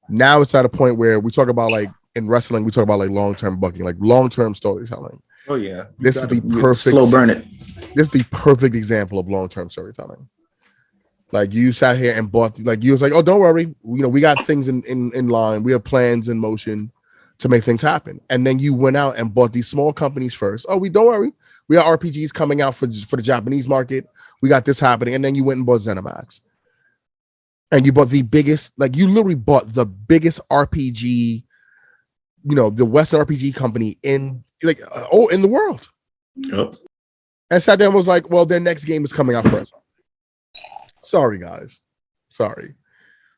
Now it's at a point where we talk about like in wrestling, we talk about like long-term booking, like long-term storytelling. Oh yeah, this is the perfect slow burn it. This is the perfect example of long-term storytelling. Like you sat here and bought, like you was like, oh, don't worry, we got things in line, we have plans in motion to make things happen. And then you went out and bought these small companies first. Oh, don't worry, we got RPGs coming out for the Japanese market. We got this happening, and then you went and bought ZeniMax. And you bought the biggest, like you literally bought the biggest RPG, the Western RPG company in the world. Yep. And sat there and was like, well, their next game is coming out first. Sorry, guys. Sorry.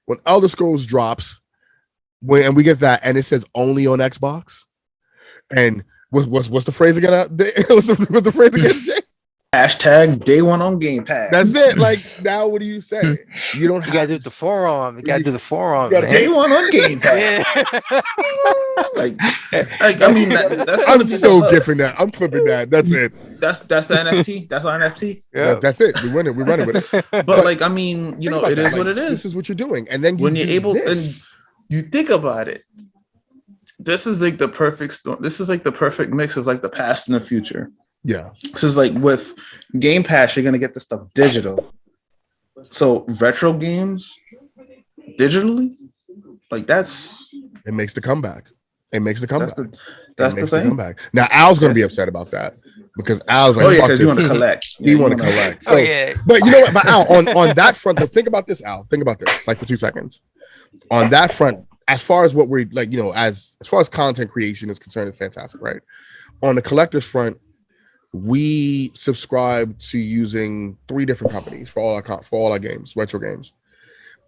When Elder Scrolls drops, and we get that, and it says only on Xbox, and what's the phrase again? What's the phrase again, Jay? Hashtag day one on Game Pass. That's it. Like now, what do you say? You don't. You gotta do the forearm. You gotta do the forearm. Day one on Game Pass. like I mean, that's. I'm so gifting that. I'm clipping that. That's it. That's the NFT. That's our NFT. Yeah, that's it. We win it. We're running with it. But like, I mean, it is what it is. This is what you're doing, and then when you're able, and you think about it. This is like the perfect. This is like the perfect mix of like the past and the future. Yeah. So it's like with Game Pass, you're gonna get the stuff digital. So retro games digitally, like it makes the comeback. It makes the comeback. That's the thing. Comeback. Now Al's gonna be upset about that because Al's like, because you want to collect. You want to collect. So, yeah. But you know what? But Al, on that front, though, think about this, Al. Think about this, like for 2 seconds. On that front, as far as what we're like, as far as content creation is concerned, it's fantastic, right? On the collector's front, we subscribe to using 3 different companies for all our games, retro games.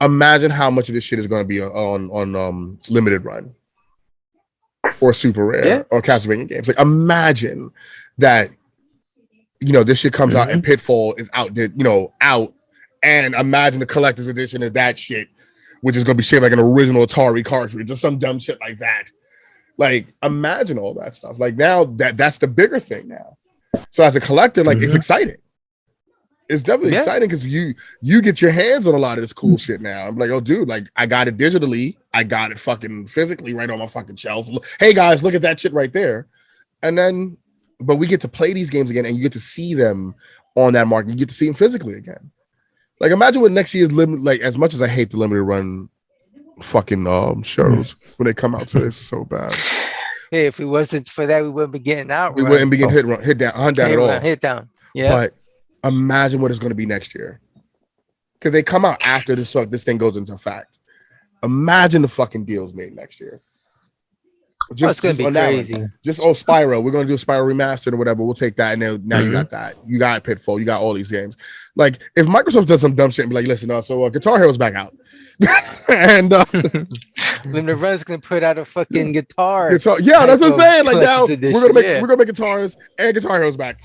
Imagine how much of this shit is going to be on limited run or super rare or Castlevania games. Like imagine that this shit comes out and Pitfall is out, and imagine the collector's edition of that shit, which is going to be shaped like an original Atari cartridge or some dumb shit like that. Like imagine all that stuff. Like now that's the bigger thing now. So as a collector, like it's exciting. It's definitely exciting because you get your hands on a lot of this cool shit now. I'm like, oh, dude, like I got it digitally, I got it fucking physically right on my fucking shelf. Hey guys, look at that shit right there. And then, but we get to play these games again, and you get to see them on that market. You get to see them physically again. Like imagine what next year's like. As much as I hate the limited run fucking shows when they come out, so it's so bad. Hey, if it wasn't for that, we wouldn't be getting out. We wouldn't be getting hit down at all. Hit down. Yeah. But imagine what it's going to be next year, because they come out after this thing goes into effect. Imagine the fucking deals made next year. It's going to be crazy. Just Spyro. We're going to do a Spyro remastered or whatever. We'll take that, and then now you got that. You got Pitfall. You got all these games. Like if Microsoft does some dumb shit and be like, listen, so Guitar Hero's back out, and Limited Run's gonna put out a fucking guitar. Yeah, that's what I'm saying. Like now we're gonna make guitars and Guitar Hero's back.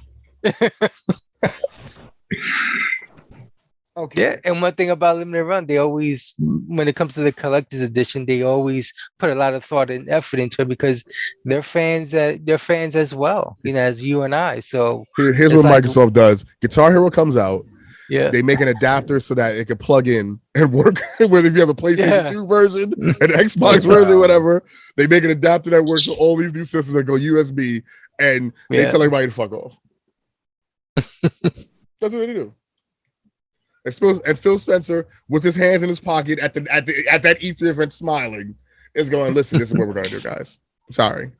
Okay. Yeah, and one thing about limited run, they always, when it comes to the collector's edition, they always put a lot of thought and effort into it because they're fans. They're fans as well, as you and I. So here's what Microsoft does: Guitar Hero comes out. Yeah, they make an adapter so that it can plug in and work. Whether if you have a PlayStation 2 version, an Xbox version, whatever, they make an adapter that works for all these new systems that go USB, and they tell everybody to fuck off. That's what they do. And Phil Spencer, with his hands in his pocket at that E3 event, smiling, is going, "Listen, this is what we're going to do, guys. Sorry,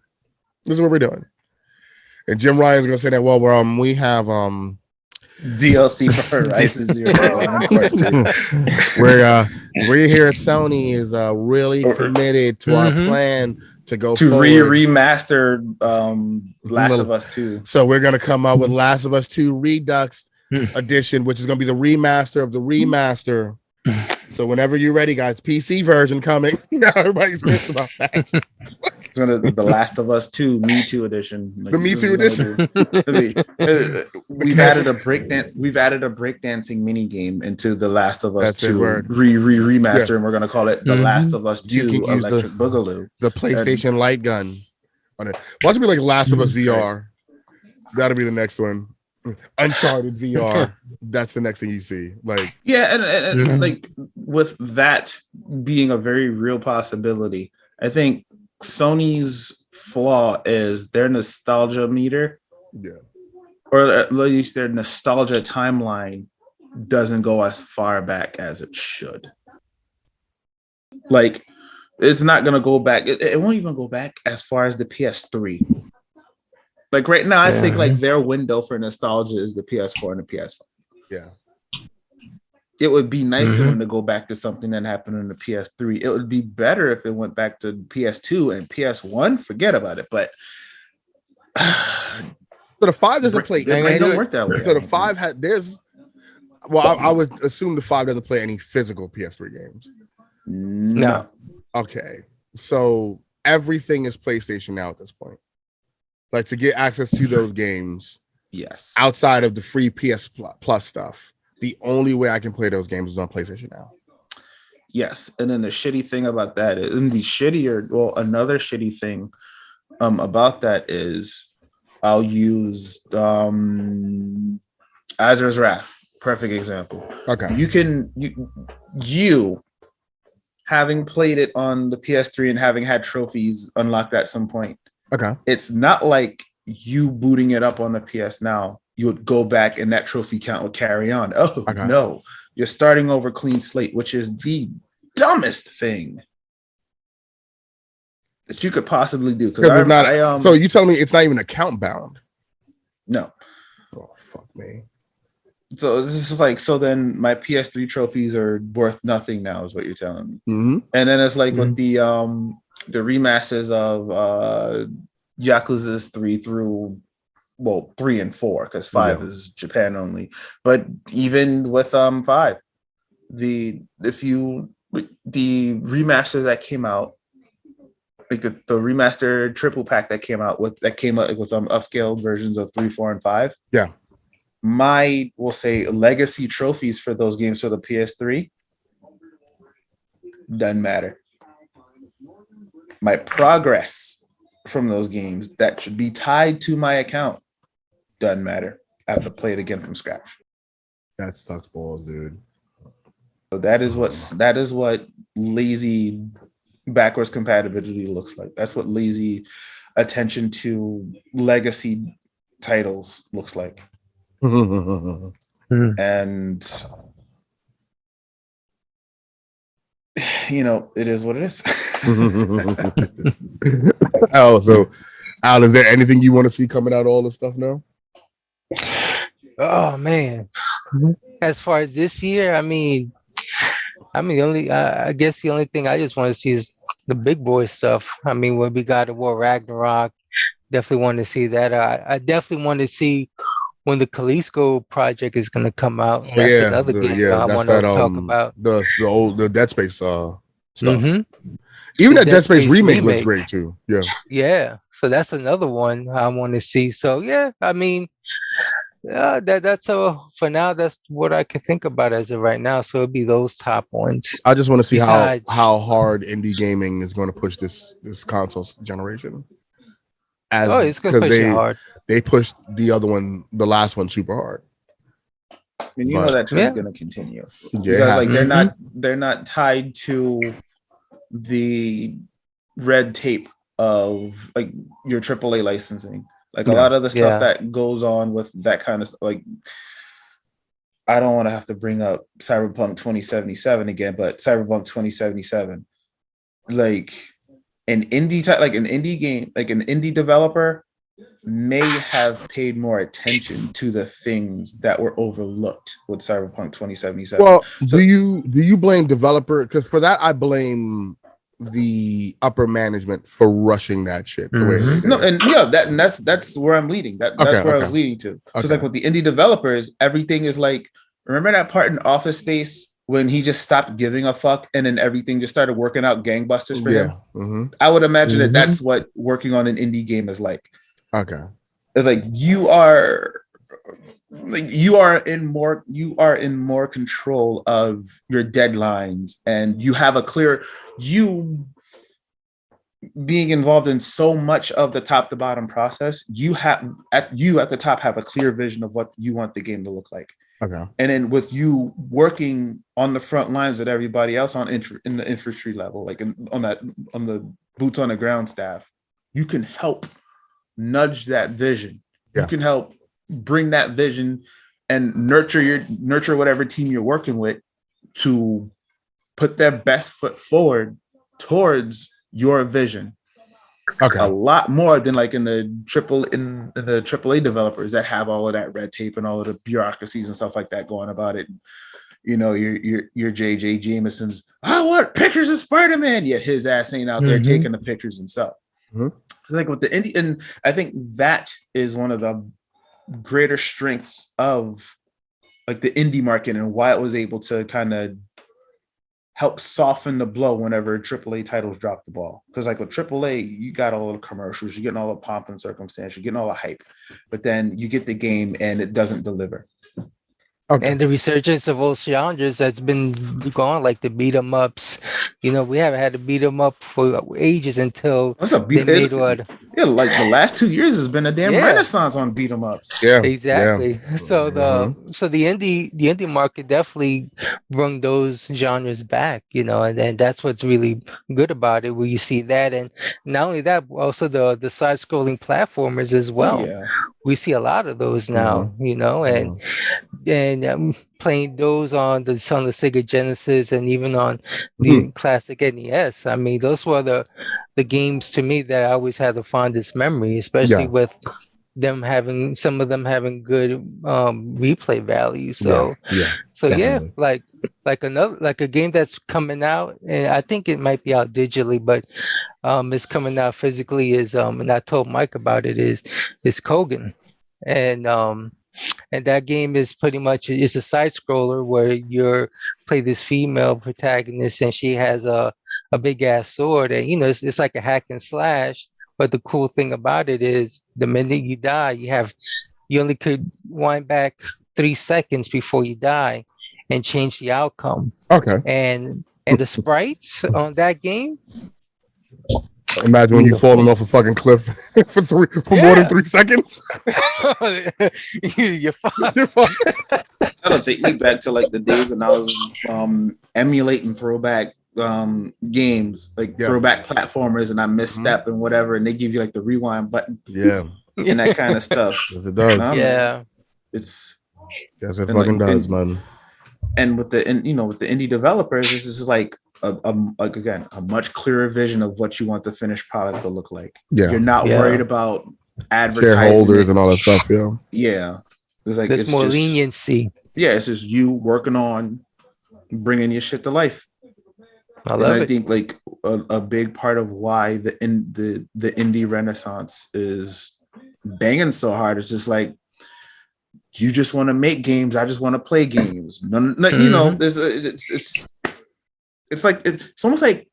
this is what we're doing." And Jim Ryan's going to say that, "Well, we have DLC for Horizon Zero Dawn. We're here at Sony is really committed to our plan to go to forward. remaster Last of Us 2. So we're going to come out with Last of Us 2 Redux edition, which is going to be the remaster of the remaster." So whenever you're ready, guys, PC version coming. Now everybody's pissed about that. It's gonna the Last of Us 2 Me Too edition. The Me Too edition. We've added a breakdancing mini game into the Last of Us 2 remaster, and we're gonna call it the Last of Us 2 Electric Boogaloo. The PlayStation light gun on it. Watch it be like Last of Us VR. That'll be the next one. Uncharted VR. That's the next thing you see. Like, yeah, and like with that being a very real possibility, I think Sony's flaw is their nostalgia meter, or at least their nostalgia timeline doesn't go as far back as it should. Like, it's not gonna go back. It won't even go back as far as the PS3. Like right now, I think like their window for nostalgia is the PS4 and the PS5. Yeah. It would be nice for them to go back to something that happened in the PS3. It would be better if it went back to PS2 and PS1. Forget about it. But so the 5 doesn't play. It don't work that way. So the 5 I would assume the 5 doesn't play any physical PS3 games. No. Okay. So everything is PlayStation now at this point. Like, to get access to those games, yes, outside of the free PS Plus stuff, the only way I can play those games is on PlayStation now. Yes, and then the shitty thing about that is, another shitty thing about that is, I'll use Azura's Wrath, perfect example. Okay, you having played it on the PS3 and having had trophies unlocked at some point. Okay. It's not like you booting it up on the PS now, you would go back and that trophy count would carry on. Oh, okay. No, you're starting over clean slate, which is the dumbest thing that you could possibly do. So you telling me it's not even account bound? No. Oh, fuck me. So this is like, so then my PS3 trophies are worth nothing now, is what you're telling me. Mm-hmm. And then it's like with the remasters of Yakuza's 3 through 3 and 4, because 5 is Japan only. But even with 5, the remasters that came out, like the remastered triple pack that came out with upscaled versions of 3, 4, and 5. Yeah. We'll say legacy trophies for those games for the PS3 doesn't matter. My progress from those games that should be tied to my account doesn't matter. I have to play it again from scratch. That sucks balls, dude. So that is what lazy backwards compatibility looks like. That's what lazy attention to legacy titles looks like. And it is what it is. So Al, is there anything you want to see coming out of all this stuff now? Oh man. As far as this year, I guess the only thing I just want to see is the big boy stuff. I mean, when we got War Ragnarok, definitely want to see that. I definitely want to see when the Callisto project is going to come out. That's another game I want to talk about. The Dead Space stuff. Even that Dead Space remake looks great too. Yeah. Yeah. So that's another one I want to see. So yeah, I mean, That's for now. That's what I can think about as of right now. So it'd be those top ones. I just want to see Besides, how hard indie gaming is going to push this console generation. It's gonna push it hard. They pushed the last one, super hard. And you know that trend's gonna continue. Yeah, because they're not tied to the red tape of like your AAA licensing. Like a lot of the stuff that goes on with that kind of stuff, like I don't want to have to bring up Cyberpunk 2077 again, but Cyberpunk 2077, like an indie game, like an indie developer may have paid more attention to the things that were overlooked with Cyberpunk 2077. Well, do you blame developer? Because for that, I blame the upper management for rushing that shit the way they did. No, and that's where I'm leading. That's where I was leading to. So it's like with the indie developers, everything is like, remember that part in Office Space when he just stopped giving a fuck and then everything just started working out gangbusters for him? Mm-hmm. I would imagine that that's what working on an indie game is like. Okay. It's like you are in more control of your deadlines, and you have a clear, you being involved in so much of the top to bottom process, you at the top have a clear vision of what you want the game to look like. Okay. And then with you working on the front lines with everybody else in the infantry level, like on the boots on the ground staff, you can help nudge that vision. You can help bring that vision and nurture whatever team you're working with to put their best foot forward towards your vision. Okay. A lot more than like in the AAA developers that have all of that red tape and all of the bureaucracies and stuff like that going about it. You know, your J.J. Jameson's, I want pictures of Spider-Man, yet his ass ain't out there taking the pictures himself. So like with the indie, and I think that is one of the greater strengths of like the indie market and why it was able to kind of help soften the blow whenever AAA titles drop the ball. Because like with AAA, you got all the commercials, you're getting all the pomp and circumstance, you're getting all the hype, but then you get the game and it doesn't deliver. Okay. And the resurgence of those genres that's been gone, like the beat 'em ups. You know, we haven't had to beat 'em up for ages until they made what. Yeah, like the last 2 years has been a damn renaissance on beat 'em ups. Yeah, exactly. Yeah. So the indie market definitely brought those genres back. You know, and that's what's really good about it. Where you see that, and not only that, also the side scrolling platformers as well. Yeah. We see a lot of those now. You know, and playing those on the Sega Genesis and even on the classic NES. I mean, those were the games to me that I always had the fondest memory, especially with some of them having good replay value. So like a game that's coming out, and I think it might be out digitally, but it's coming out physically is and I told Mike about it is Kogan. And that game is pretty much, it's a side scroller where you play this female protagonist and she has a big ass sword, and you know it's like a hack and slash. But the cool thing about it is the minute you die, you only could wind back 3 seconds before you die and change the outcome. Okay. And the sprites on that game. Imagine when you falling off a fucking cliff for more than 3 seconds. You're fine. That'll take me back to like the days when I was emulating throwback games, like throwback platformers, and I misstep and whatever, and they give you like the rewind button. Yeah. And that kind of stuff. Yes, it does. It's yes, it fucking does, man. And with the indie developers, this is like a much clearer vision of what you want the finished product to look like. Yeah. You're not worried about advertising, shareholders and all that stuff. Yeah. There's more leniency. Yeah, it's just you working on bringing your shit to life. I think like a big part of why the indie renaissance is banging so hard is just like, you just want to make games, I just want to play games. You know, it's almost like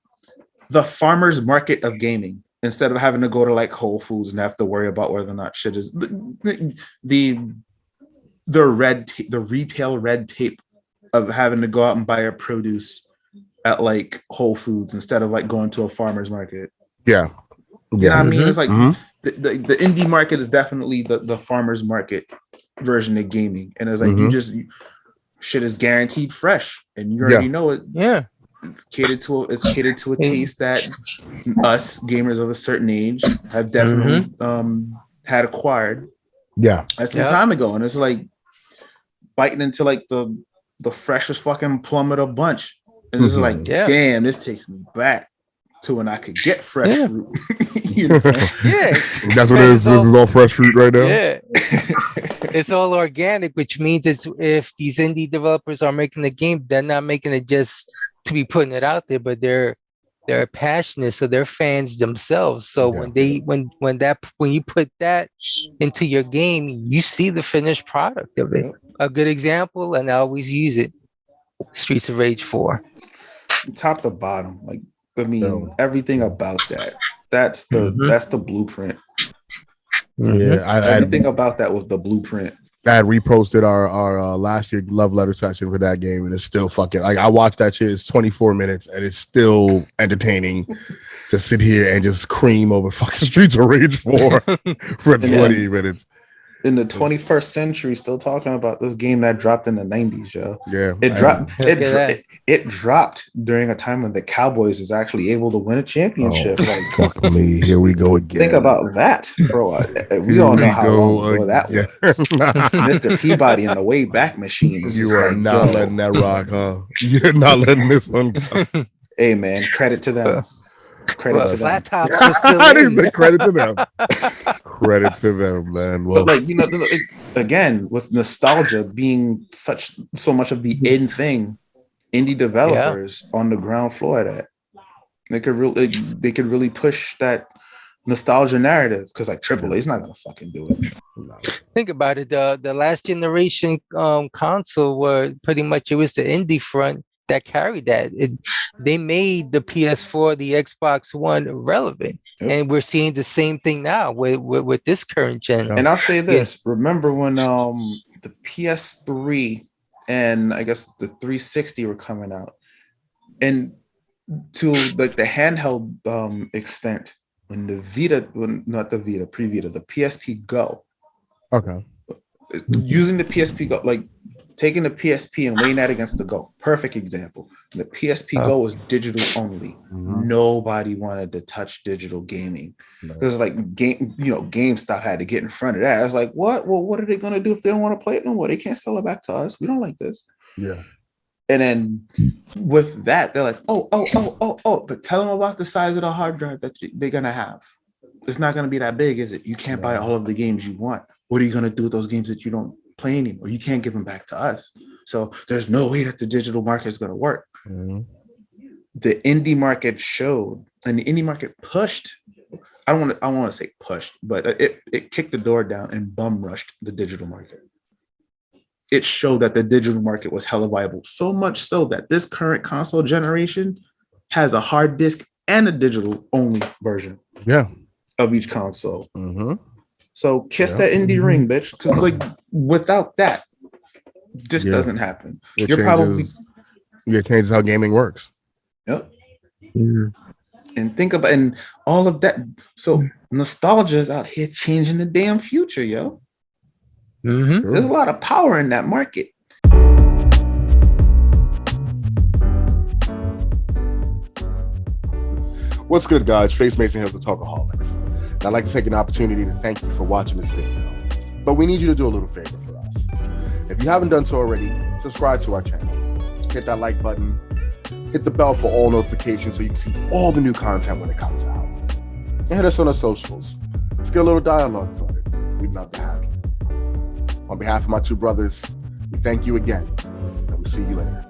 the farmer's market of gaming, instead of having to go to like Whole Foods and have to worry about whether or not shit is the the retail red tape of having to go out and buy a produce at like Whole Foods instead of like going to a farmer's market. Yeah. You know what I mean? It's like the indie market is definitely the farmer's market version of gaming. And it's like shit is guaranteed fresh. And you already know it. Yeah. It's catered to a taste that us gamers of a certain age have definitely had acquired. Yeah. That's some time ago. And it's like biting into like the freshest fucking plum of the bunch. And it's like, damn, this takes me back to when I could get fresh fruit. You know? That's what it is. This is all fresh fruit right now. Yeah. It's all organic, which means if these indie developers are making the game, they're not making it just to be putting it out there, but they're passionate, so they're fans themselves. So when you put that into your game, you see the finished product of it. A good example, and I always use it, Streets of Rage 4. Top to bottom, like I mean, everything about that. That's the blueprint. Yeah, everything about that was the blueprint. I had reposted our last year love letter session for that game, and it's still fucking like I watched that shit. It's 24 minutes, and it's still entertaining to sit here and just cream over fucking Streets of Rage 4 for 20 minutes. In the 21st century, still talking about this game that dropped in the 90s, yo. Yeah, it dropped during a time when the Cowboys is actually able to win a championship. Like, fuck me, here we go again. Think about that, bro. We all know how long ago that was. Mr. Peabody and the Wayback Machine. You are like, not letting that rock, huh? You're not letting this one go. Hey, man, credit to them. Credit to them. Flat tops are still in. Credit to them. Credit to them, man. Well, but like, you know, again, with nostalgia being so much of the in thing, indie developers on the ground floor of that, they could really push that nostalgia narrative, because like AAA is not gonna fucking do it. Think about it. The last generation console, where pretty much it was the indie front that carried that. They made the PS4, the Xbox One relevant, and we're seeing the same thing now with this current gen. And I'll say this: remember when the PS3 and I guess the 360 were coming out, and to like the handheld extent, when the pre-Vita, the PSP Go. Okay. Using the PSP Go, like taking the PSP and weighing that against the Go. Perfect example. The PSP Go was digital only. Nobody wanted to touch digital gaming. It was like GameStop had to get in front of that. I was like, what? Well, what are they gonna do if they don't want to play it no more? They can't sell it back to us. We don't like this. Yeah. And then with that, they're like, oh, but tell them about the size of the hard drive that they're gonna have. It's not gonna be that big, is it? You can't buy all of the games you want. What are you gonna do with those games that you don't play anymore? You can't give them back to us. So there's no way that the digital market is gonna work. The indie market showed, and the indie market pushed. I don't want to say pushed, but it kicked the door down and bum rushed the digital market. It showed that the digital market was hella viable, so much so that this current console generation has a hard disk and a digital only version of each console. So kiss that indie ring, bitch, because like without that, this doesn't happen. It changes how gaming works. Yep. And think about and all of that. So nostalgia is out here changing the damn future, yo. There's a lot of power in that market. What's good, guys? Face Mason here with the Talkaholix. And I'd like to take an opportunity to thank you for watching this video. But we need you to do a little favor for us. If you haven't done so already, subscribe to our channel. Hit that like button. Hit the bell for all notifications so you can see all the new content when it comes out. And hit us on our socials. Let's get a little dialogue started. We'd love to have you. On behalf of my two brothers, we thank you again, and we'll see you later.